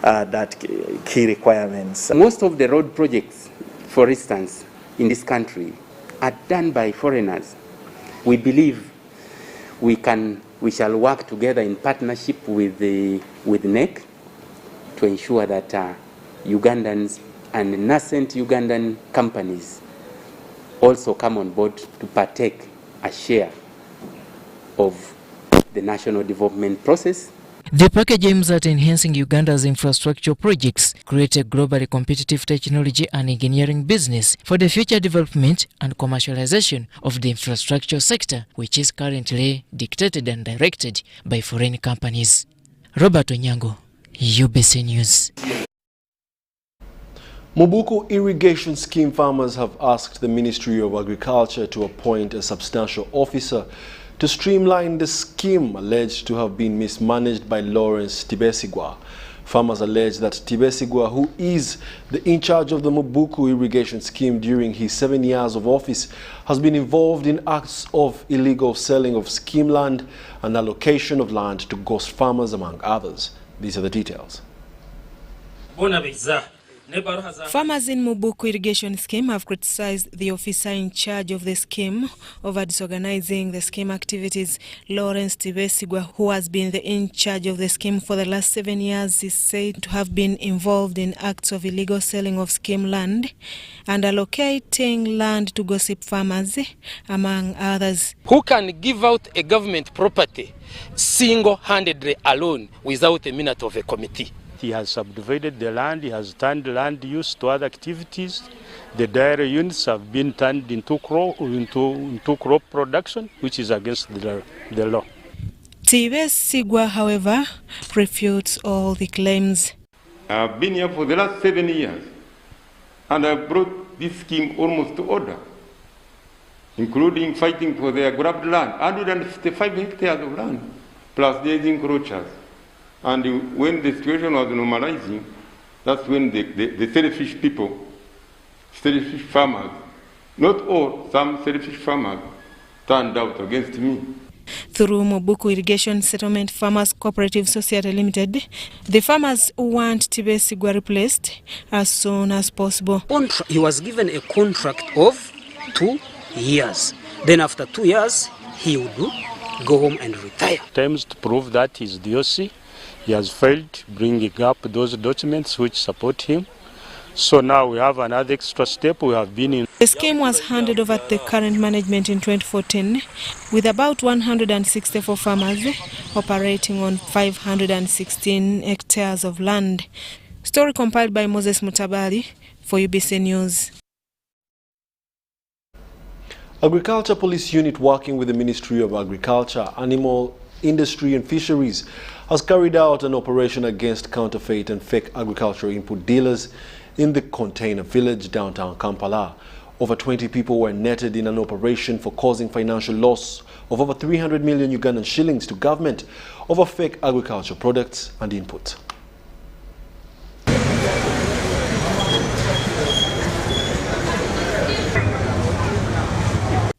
that key requirements. Most of the road projects, for instance, in this country are done by foreigners. We believe we shall work together in partnership with NEC to ensure that Ugandans and nascent Ugandan companies also come on board to partake a share of the national development process. The package aims at enhancing Uganda's infrastructure projects, create a globally competitive technology and engineering business for the future development and commercialization of the infrastructure sector, which is currently dictated and directed by foreign companies. Robert Onyango, UBC News. Mubuku Irrigation Scheme farmers have asked the Ministry of Agriculture to appoint a substantial officer to streamline the scheme alleged to have been mismanaged by Lawrence Tibesigwa. Farmers allege that Tibesigwa, who is in charge of the Mubuku Irrigation Scheme during his 7 years of office, has been involved in acts of illegal selling of scheme land and allocation of land to ghost farmers, among others. These are the details. Farmers in Mubuku Irrigation Scheme have criticized the officer in charge of the scheme over disorganizing the scheme activities. Lawrence Tibesigwa, who has been in charge of the scheme for the last 7 years, is said to have been involved in acts of illegal selling of scheme land and allocating land to gossip farmers, among others. Who can give out a government property single-handedly alone without a minute of a committee? He has subdivided the land, he has turned land use to other activities. The dairy units have been turned into crop production, which is against the law. Tibesigwa, however, refutes all the claims. I've been here for the last 7 years, and I brought this scheme almost to order, including fighting for their grabbed land, 155 hectares of land, plus these encroachers. And when the situation was normalizing, that's when the selfish people, selfish farmers, not all, some selfish farmers, turned out against me. Through Mubuku Irrigation Settlement Farmers Cooperative Society Limited, the farmers want Tibesigwa replaced as soon as possible. He was given a contract of 2 years. Then after 2 years, he would go home and retire. Attempts to prove that he's the OC. He has failed bringing up those documents which support him. So now we have another extra step we have been in. The scheme was handed over to the current management in 2014 with about 164 farmers operating on 516 hectares of land. Story compiled by Moses Mutabali for UBC News. Agriculture Police Unit, working with the Ministry of Agriculture, Animal Industry and Fisheries, has carried out an operation against counterfeit and fake agricultural input dealers in the Container Village, downtown Kampala. Over 20 people were netted in an operation for causing financial loss of over 300 million Ugandan shillings to government over fake agricultural products and inputs.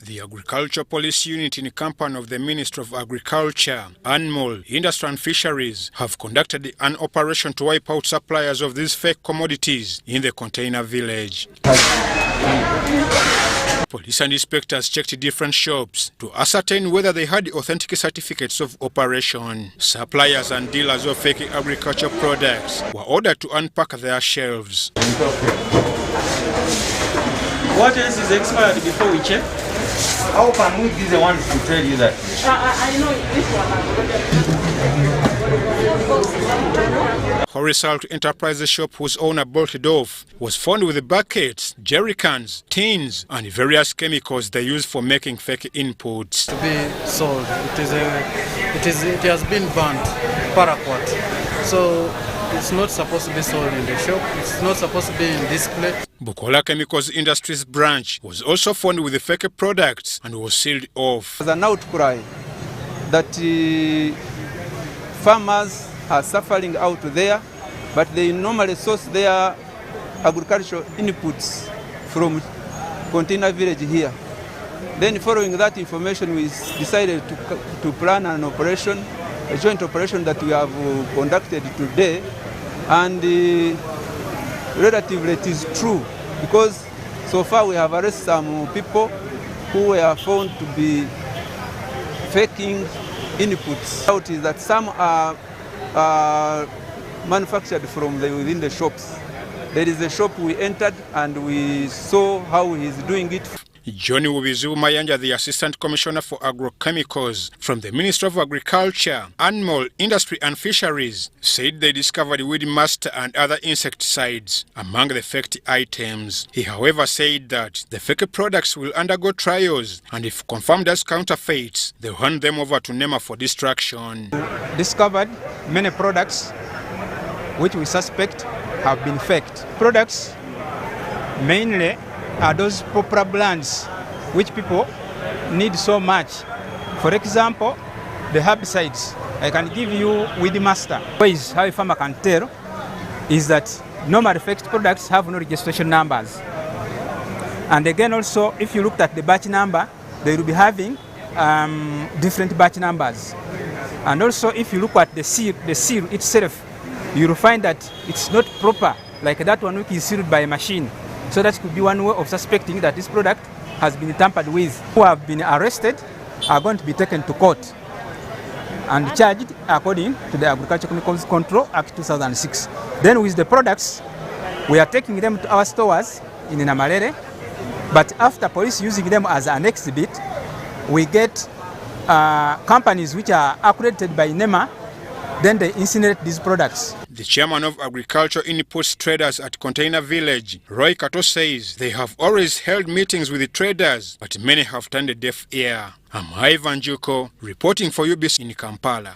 The Agriculture Police Unit in company of the Ministry of Agriculture, Animal, Industry and Fisheries have conducted an operation to wipe out suppliers of these fake commodities in the Container Village. Police and inspectors checked different shops to ascertain whether they had authentic certificates of operation. Suppliers and dealers of fake agricultural products were ordered to unpack their shelves. What else is expired before we check? How can we be the ones to tell you that? I know this one. Horizontal Enterprises shop whose owner bolted off was found with buckets, jerry cans, tins and various chemicals they use for making fake inputs. To be sold, it has been banned, paraquat. So it's not supposed to be sold in the shop. It's not supposed to be in display. Bukola Chemicals Industries branch was also found with the fake products and was sealed off. There's an outcry that farmers are suffering out there, but they normally source their agricultural inputs from Container Village here. Then following that information, we decided to plan an operation, a joint operation that we have conducted today, and relatively it is true because so far we have arrested some people who were found to be faking inputs. Out is that some are manufactured from within the shops. There is a shop we entered and we saw how he is doing it. Johnny Wubizu Mayanja, the Assistant Commissioner for Agrochemicals from the Ministry of Agriculture, Animal Industry and Fisheries, said they discovered weed master and other insecticides among the faked items. He, however, said that the fake products will undergo trials, and if confirmed as counterfeits, they'll hand them over to NEMA for destruction. Discovered many products which we suspect have been faked. Products mainly are those popular brands which people need so much. For example, the herbicides. I can give you Weed Master. Ways how a farmer can tell is that normal faked products have no registration numbers. And again also, if you looked at the batch number, they will be having different batch numbers. And also if you look at the seal itself, you will find that it's not proper, like that one which is sealed by a machine. So that could be one way of suspecting that this product has been tampered with. Who have been arrested are going to be taken to court and charged according to the Agricultural Chemicals Control Act 2006. Then with the products, we are taking them to our stores in Namarere, but after police using them as an exhibit, we get companies which are accredited by NEMA, then they incinerate these products. The chairman of Agriculture Inputs Traders at Container Village, Roy Kato, says they have always held meetings with the traders, but many have turned a deaf ear. I'm Ivan Juko, reporting for UBC in Kampala.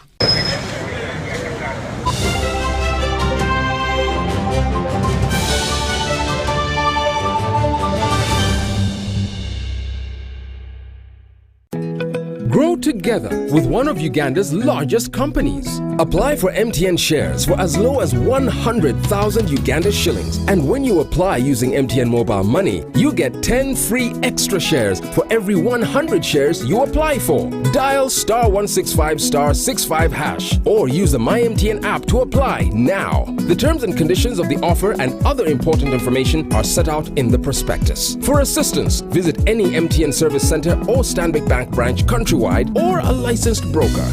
Grow together with one of Uganda's largest companies. Apply for MTN shares for as low as 100,000 Uganda shillings. And when you apply using MTN Mobile Money, you get 10 free extra shares for every 100 shares you apply for. Dial *165*65# or use the MyMTN app to apply now. The terms and conditions of the offer and other important information are set out in the prospectus. For assistance, visit any MTN service center or Stanbic Bank branch countrywide or a licensed broker.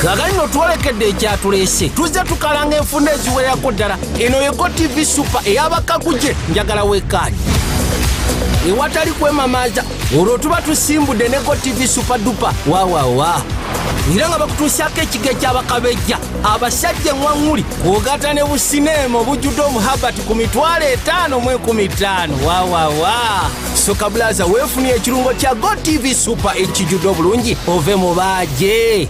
Kaganyo twalekedde ekyatulese tuzze tukalanga enfunda eziwerako ddala. Eno yego TV Super ey'abakaguje njagala weekaani. Ewatali kwemamaaza olwo tuba tusimbudde ne Go TV Super Duper waawawa. Era nga bakutuusyako ekigo eky'abakabejja abasajja eŋŋwaŋŋuli kw'ogatta ne busineema obujjudde omuhabati ku $5,015 waawawa. Soka Blaza weefunye ekirungo kya Go TV Super ekijjudde obulungi ove mu baaje.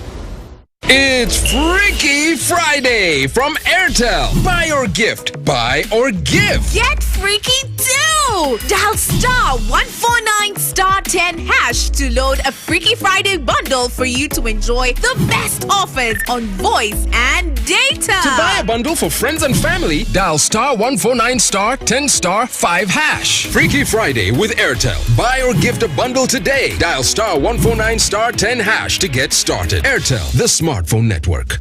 It's Freaky Friday from Airtel. Buy or gift. Buy or give. Get freaky too! Dial *149*10# to load a Freaky Friday bundle for you to enjoy the best offers on voice and data. To buy a bundle for friends and family, dial *149*10*5#. Freaky Friday with Airtel. Buy or gift a bundle today. Dial *149*10# to get started. Airtel, the smartphone network.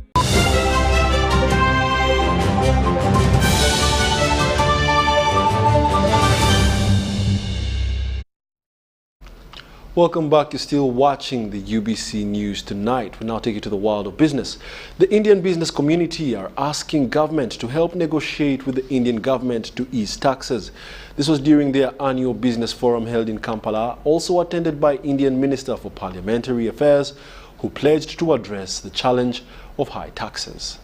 Welcome back. You're still watching the UBC News Tonight. We now take you to the world of business. The Indian business community are asking government to help negotiate with the Indian government to ease taxes. This was during their annual business forum held in Kampala, also attended by Indian Minister for Parliamentary Affairs, who pledged to address the challenge of high taxes.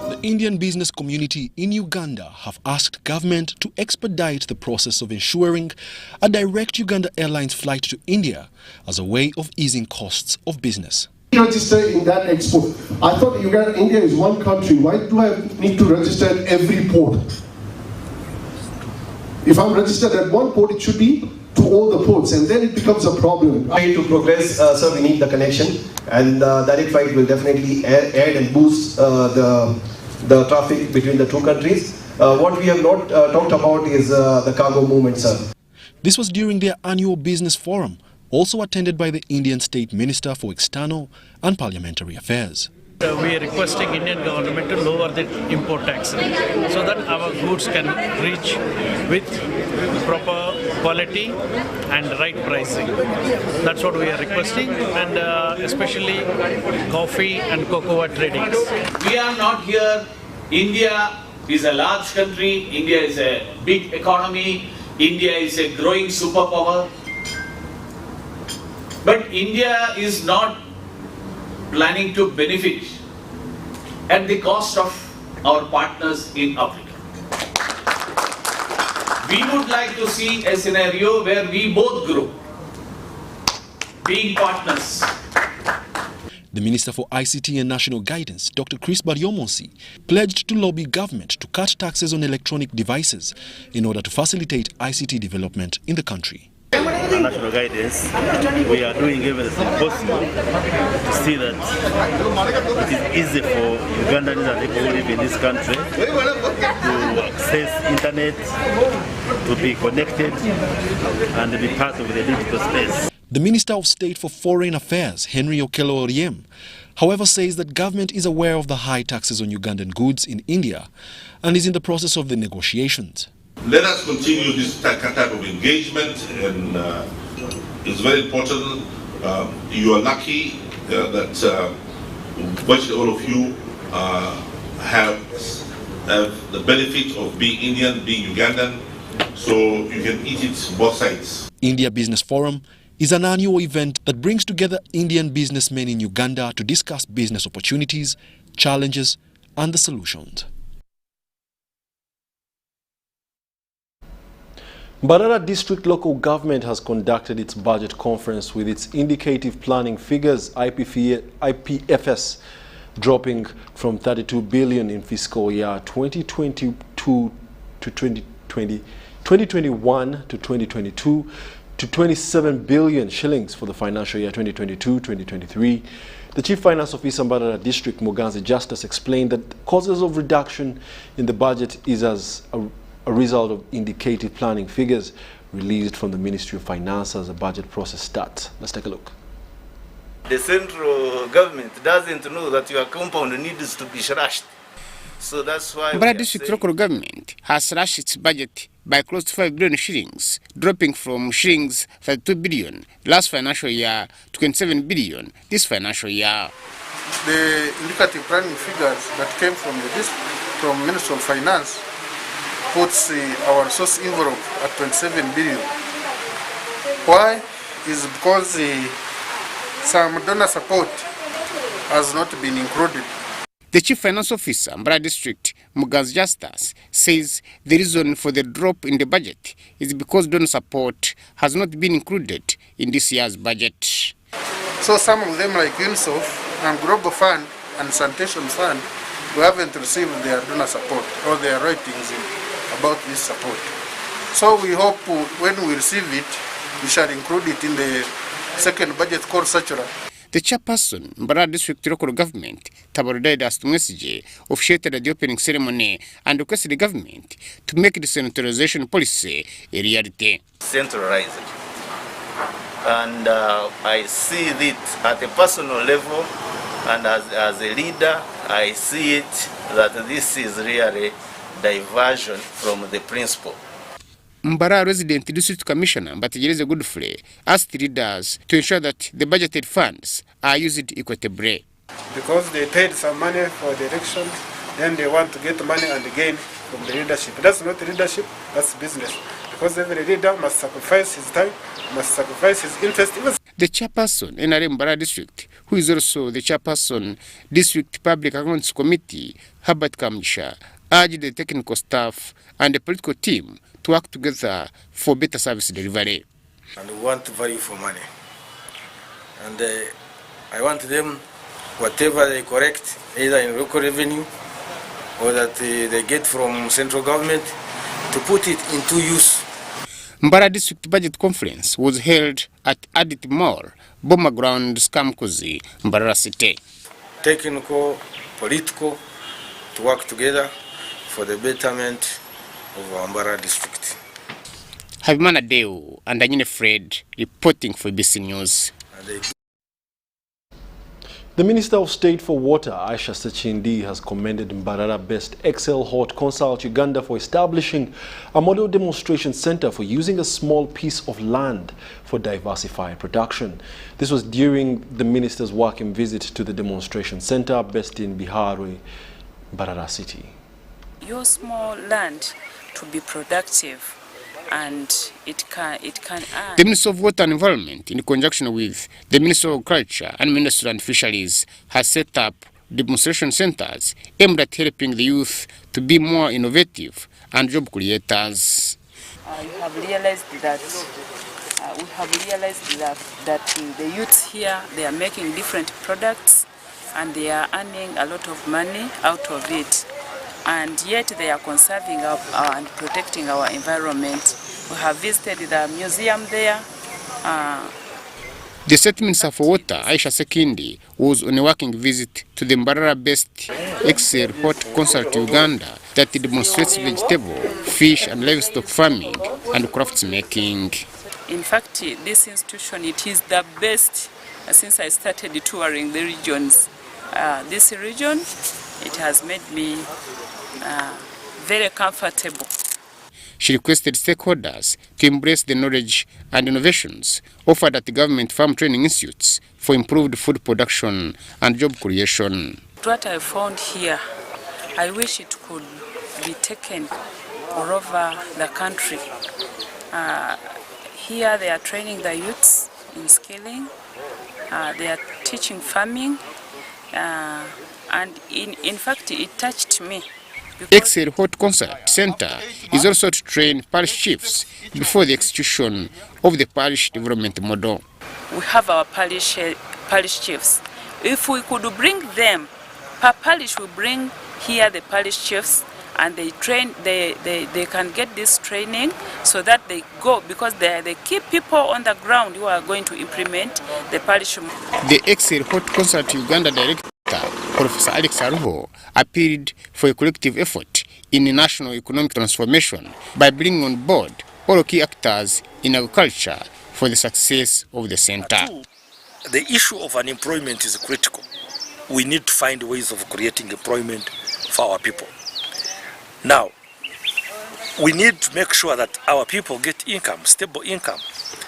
The Indian business community in Uganda have asked government to expedite the process of ensuring a direct Uganda Airlines flight to India as a way of easing costs of business. Register in that export. I thought India is one country. Why do I need to register at every port? If I'm registered at one port, it should be to all the ports, and then it becomes a problem. To progress, sir, we need the connection, and direct flight will definitely add and boost the traffic between the two countries. What we have not talked about is the cargo movement, sir. This was during their annual business forum, also attended by the Indian State Minister for External and Parliamentary Affairs. We are requesting Indian government to lower the import tax so that our goods can reach with proper quality and right pricing. That's what we are requesting, and especially coffee and cocoa tradings. We are not here. India is a large country. India is a big economy. India is a growing superpower. But India is not planning to benefit at the cost of our partners in Africa. We would like to see a scenario where we both grow, being partners. The Minister for ICT and National Guidance, Dr. Chris Baryomonsi, pledged to lobby government to cut taxes on electronic devices in order to facilitate ICT development in the country. Our national guidance, we are doing everything possible to see that it is easy for Ugandans and people who live in this country to access internet, to be connected and be part of the digital space. The Minister of State for Foreign Affairs, Henry Okello Oryem, however, says that government is aware of the high taxes on Ugandan goods in India and is in the process of the negotiations. Let us continue this type of engagement, and it's very important. You are lucky that virtually all of you have the benefit of being Indian, being Ugandan, so you can eat it both sides. India Business Forum is an annual event that brings together Indian businessmen in Uganda to discuss business opportunities, challenges, and the solutions. Mbarara District Local Government has conducted its budget conference with its indicative planning figures, IPFS, dropping from 32 billion in fiscal year 2022 to 2021 to 2022 to 27 billion shillings for the financial year 2022-2023. The Chief Finance Officer Mbarara District, Muganzi Justice, explained that the causes of reduction in the budget is as a result of indicative planning figures released from the Ministry of Finance as the budget process starts. Let's take a look. The central government doesn't know that your compound needs to be slashed. So that's why Mbarara District Local Government has slashed its budget by close to 5 billion shillings, dropping from shillings 32 billion last financial year to 27 billion this financial year. The indicative planning figures that came from from Ministry of Finance puts our source envelope at 27 billion. Why? Is because some donor support has not been included. The Chief Finance Officer, Mbarara District, Muganzi Justice, says the reason for the drop in the budget is because donor support has not been included in this year's budget. So some of them, like UNICEF and Global Fund and Sanitation Fund, we haven't received their donor support or their ratings about this support. So we hope when we receive it, we shall include it in the second budget called circular. The chairperson, Mbarara District Local Government, Tabarudaida Astumwesije, officiated at the opening ceremony and requested the government to make the centralization policy a reality. Centralized. And I see it at a personal level, and as a leader, I see it that this is really diversion from the principle. Mbarara Resident District Commissioner Bategereze Godfrey asked leaders to ensure that the budgeted funds are used equitably. Because they paid some money for the election, then they want to get money and gain from the leadership. That's not leadership, that's business. Because every leader must sacrifice his time, must sacrifice his interest. The chairperson, NRM Mbarara District, who is also the chairperson, District Public Accounts Committee, Herbert Kamjisha, urged the technical staff and the political team to work together for better service delivery. And we want value for money. And I want them, whatever they collect, either in local revenue or that they get from central government, to put it into use. Mbarara District Budget Conference was held at Adit Mall, Boma Ground, Skamkuzi, Mbarara City. Technical, political, to work together for the betterment of our Mbarara District. Habimana Deu and Anyine Fred reporting for UBC News. The Minister of State for Water, Aisha Sechindi, has commended Mbarara-based Excel Hort Consult Uganda for establishing a model demonstration center for using a small piece of land for diversified production. This was during the minister's working visit to the demonstration center based in Biharwe, Mbarara City. Your small land to be productive, and it can earn. The Minister of Water and Environment, in conjunction with the Minister of Agriculture and Ministry and Fisheries, has set up demonstration centers aimed at helping the youth to be more innovative and job creators. We have realized that the youths here, they are making different products and they are earning a lot of money out of it. And yet they are conserving and protecting our environment. We have visited the museum there. The State Minister for Water, Aisha Sekindi, was on a working visit to the Mbarara-based Excel Hort Consult Uganda that demonstrates vegetable, fish and livestock farming and crafts making. In fact, this institution, it is the best since I started touring the regions. This region, it has made me very comfortable. She requested stakeholders to embrace the knowledge and innovations offered at the government farm training institutes for improved food production and job creation. What I found here, I wish it could be taken all over the country. Here they are training the youths in skilling, they are teaching farming, and in fact it touched me. Excel Hort Consult Center is also to train parish chiefs before the execution of the parish development model. We have our parish chiefs. If we could bring them, per parish we bring here the parish chiefs and they train, they can get this training so that they go, because they are the key people on the ground who are going to implement the parish. The Excel Hort Consult Uganda Director, Professor Alex Aruho, appealed for a collective effort in national economic transformation by bringing on board all key actors in agriculture for the success of the center. The issue of unemployment is critical. We need to find ways of creating employment for our people. Now, we need to make sure that our people get income, stable income,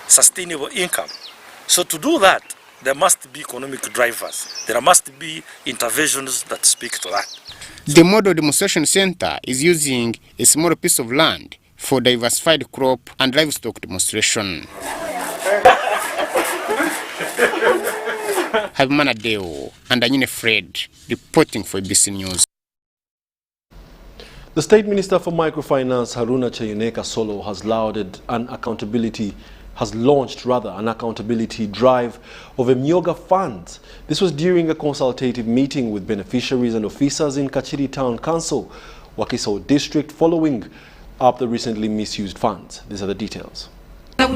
sustainable income. So to do that, there must be economic drivers. There must be interventions that speak to that. The model demonstration center is using a small piece of land for diversified crop and livestock demonstration. Habimana Deo and Anyine Fred reporting for UBC News. The State Minister for Microfinance, Haruna Chayuneka Solo, has launched an accountability drive of Emyoga funds. This was during a consultative meeting with beneficiaries and officers in Kachiri Town Council, Wakiso District, following up the recently misused funds. These are the details.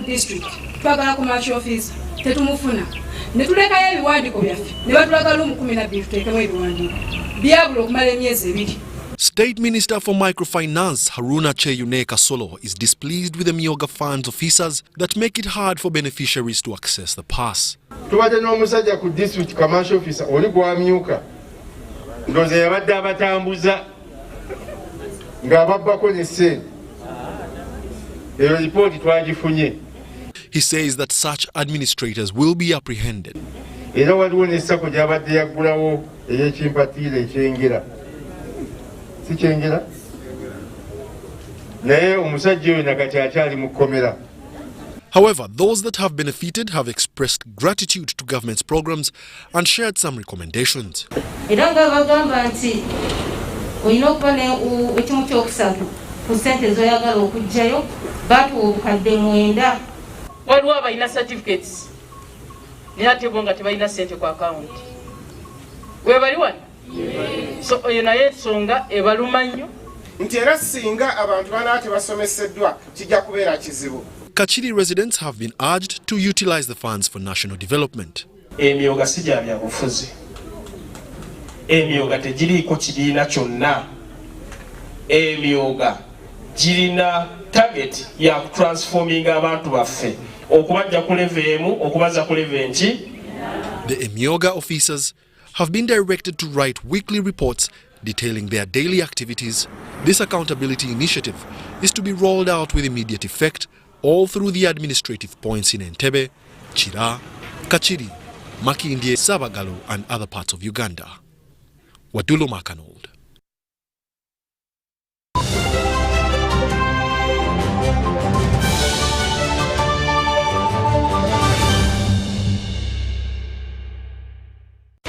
District, twagala commercial office, tetumufuna. Netuleka ebiwandiko byaffe. Ne batulaga lumu 12 tuteekemu ebiwandiko. Byabula okumala emyezi 2. State Minister for Microfinance Haruna Chayuneka Solo is displeased with the Emyoga funds officers that make it hard for beneficiaries to access the pass. Tubadde n'omusajja ku district commercial officer oli gwamyuka. Ndowooza yabadde abatambuza ng'ababbako ne ssente. Eyo lipooti twagifunye. He says that such administrators will be apprehended. Era waliwo n'essako gy'abadde yaggulawo ey'ekimpatiira ekyengera. Sikyengera? Naye omusajja oyo nakati akyali mu kkomera. However, those that have benefited have expressed gratitude to government's programs and shared some recommendations. Era nga bagamba nti olina okuba ekimu kyokusatu ku ssente z'oyagala okuggyayo batuwa obukadde 9. Waliwo abalina certificates naye ate bo nga tebalina ssente ku akawunti. Webali wano? So oyo naye ensonga ebaluma nnyo. Nti era singa abantu bana tebasomeseddwa kijja kubeera kizibu. Kachiri residents have been urged to utilize the funds for national development. Emyoga si gya byabufuzi. Emyoga tegiriiko kibiina kyonna. Emyoga girina target ya transforming abantu baffe okubajja ku level emu okubaza ku level enki. The Emyoga officers have been directed to write weekly reports detailing their daily activities. This accountability initiative is to be rolled out with immediate effect all through the administrative points in Entebbe, Chira, Kachiri, Makindye, Sabagalo and other parts of Uganda. Wadulo Arnold.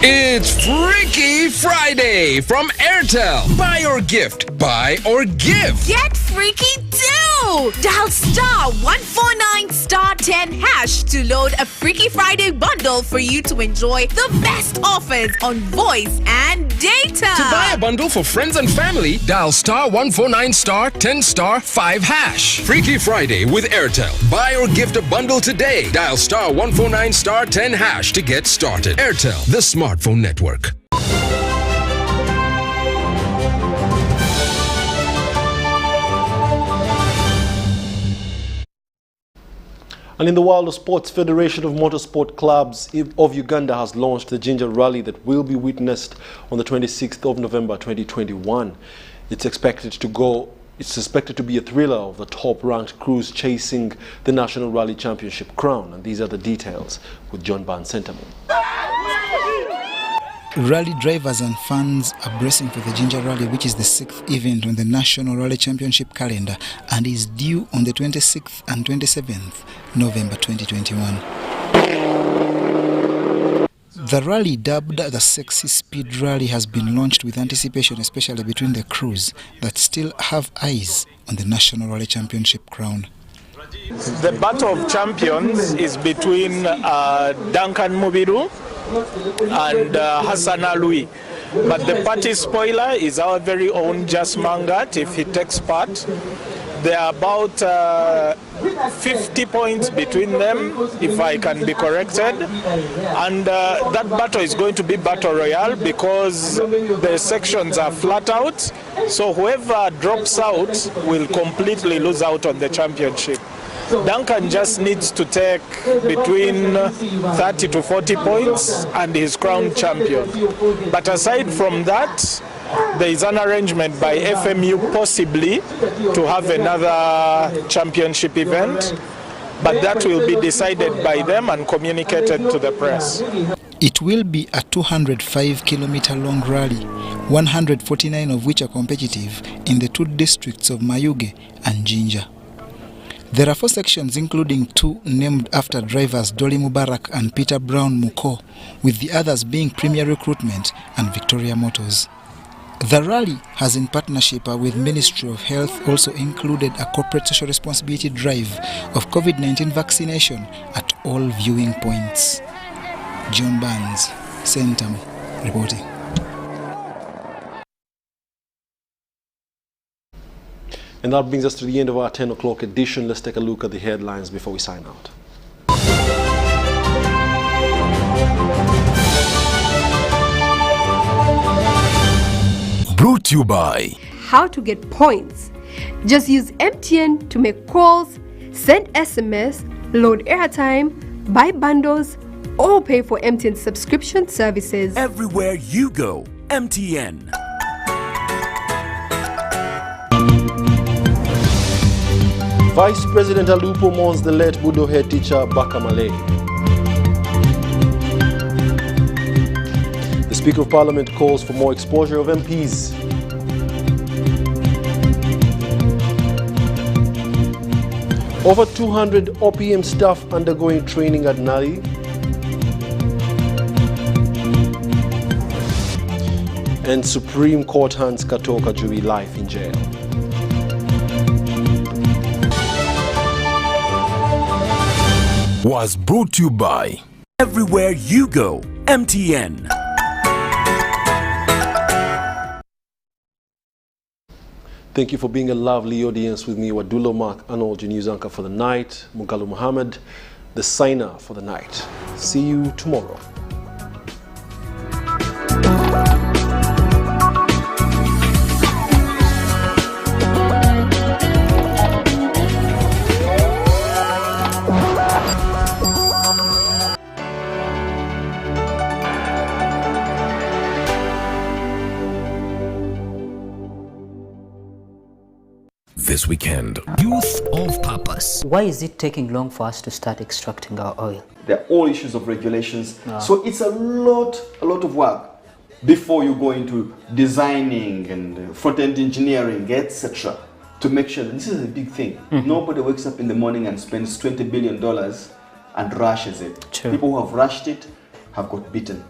It's Freaky Friday from Airtel. Buy or gift. Buy or give. Get freaky too! Dial star 149 star 10 hash to load a Freaky Friday bundle for you to enjoy the best offers on voice and data. To buy a bundle for friends and family, dial star 149 star 10 star 5 hash. Freaky Friday with Airtel. Buy or gift a bundle today. Dial star 149 star 10 hash to get started. Airtel, the smartphone network. And in the world of sports, Federation of Motorsport Clubs of Uganda has launched the Ginger Rally that will be witnessed on the 26th of November 2021. It's expected to be a thriller of the top-ranked crews chasing the National Rally Championship crown. And these are the details with John Barnes Centerman. Rally drivers and fans are bracing for the Ginger Rally, which is the 6th event on the National Rally Championship calendar and is due on the 26th and 27th November 2021. The rally, dubbed the Sexy Speed Rally, has been launched with anticipation, especially between the crews that still have eyes on the National Rally Championship crown. The Battle of Champions is between Duncan Mubiru and Hassan Alui. But the party spoiler is our very own Jas Mangat, if he takes part. There are about 50 points between them, if I can be corrected. And that battle is going to be battle royale because the sections are flat out. So whoever drops out will completely lose out on the championship. Duncan just needs to take between 30 to 40 points and he's crowned champion. But aside from that, there is an arrangement by FMU possibly to have another championship event, but that will be decided by them and communicated to the press. It will be a 205-kilometer long rally, 149 of which are competitive in the two districts of Mayuge and Jinja. There are 4 sections, including 2 named after drivers Dolly Mubarak and Peter Brown Muko, with the others being Premier Recruitment and Victoria Motors. The rally has, in partnership with Ministry of Health, also included a corporate social responsibility drive of COVID-19 vaccination at all viewing points. John Barnes, Centam, reporting. And that brings us to the end of our 10 o'clock edition. Let's take a look at the headlines before we sign out. Brought to you by How to get points. Just use MTN to make calls, send SMS, load airtime, buy bundles, or pay for MTN subscription services. Everywhere you go, MTN. Vice President Alupo mourns the late Budo head teacher Bakamale. The Speaker of Parliament calls for more exposure of MPs. Over 200 OPM staff undergoing training at Nali. And Supreme Court hands Katoka Jubi life in jail. Was brought to you by Everywhere You Go, MTN. Thank you for being a lovely audience with me, Wadulo Arnold, your news anchor for the night, Mugalu Muhammad, the signer for the night. See you tomorrow. this weekend. Youth of purpose. Why is it taking long for us to start extracting our oil? They're all issues of regulations. So it's a lot of work before you go into designing and front-end engineering, etc., to make sure that this is a big thing. Nobody wakes up in the morning and spends $20 billion and rushes it. People who have rushed it have got beaten.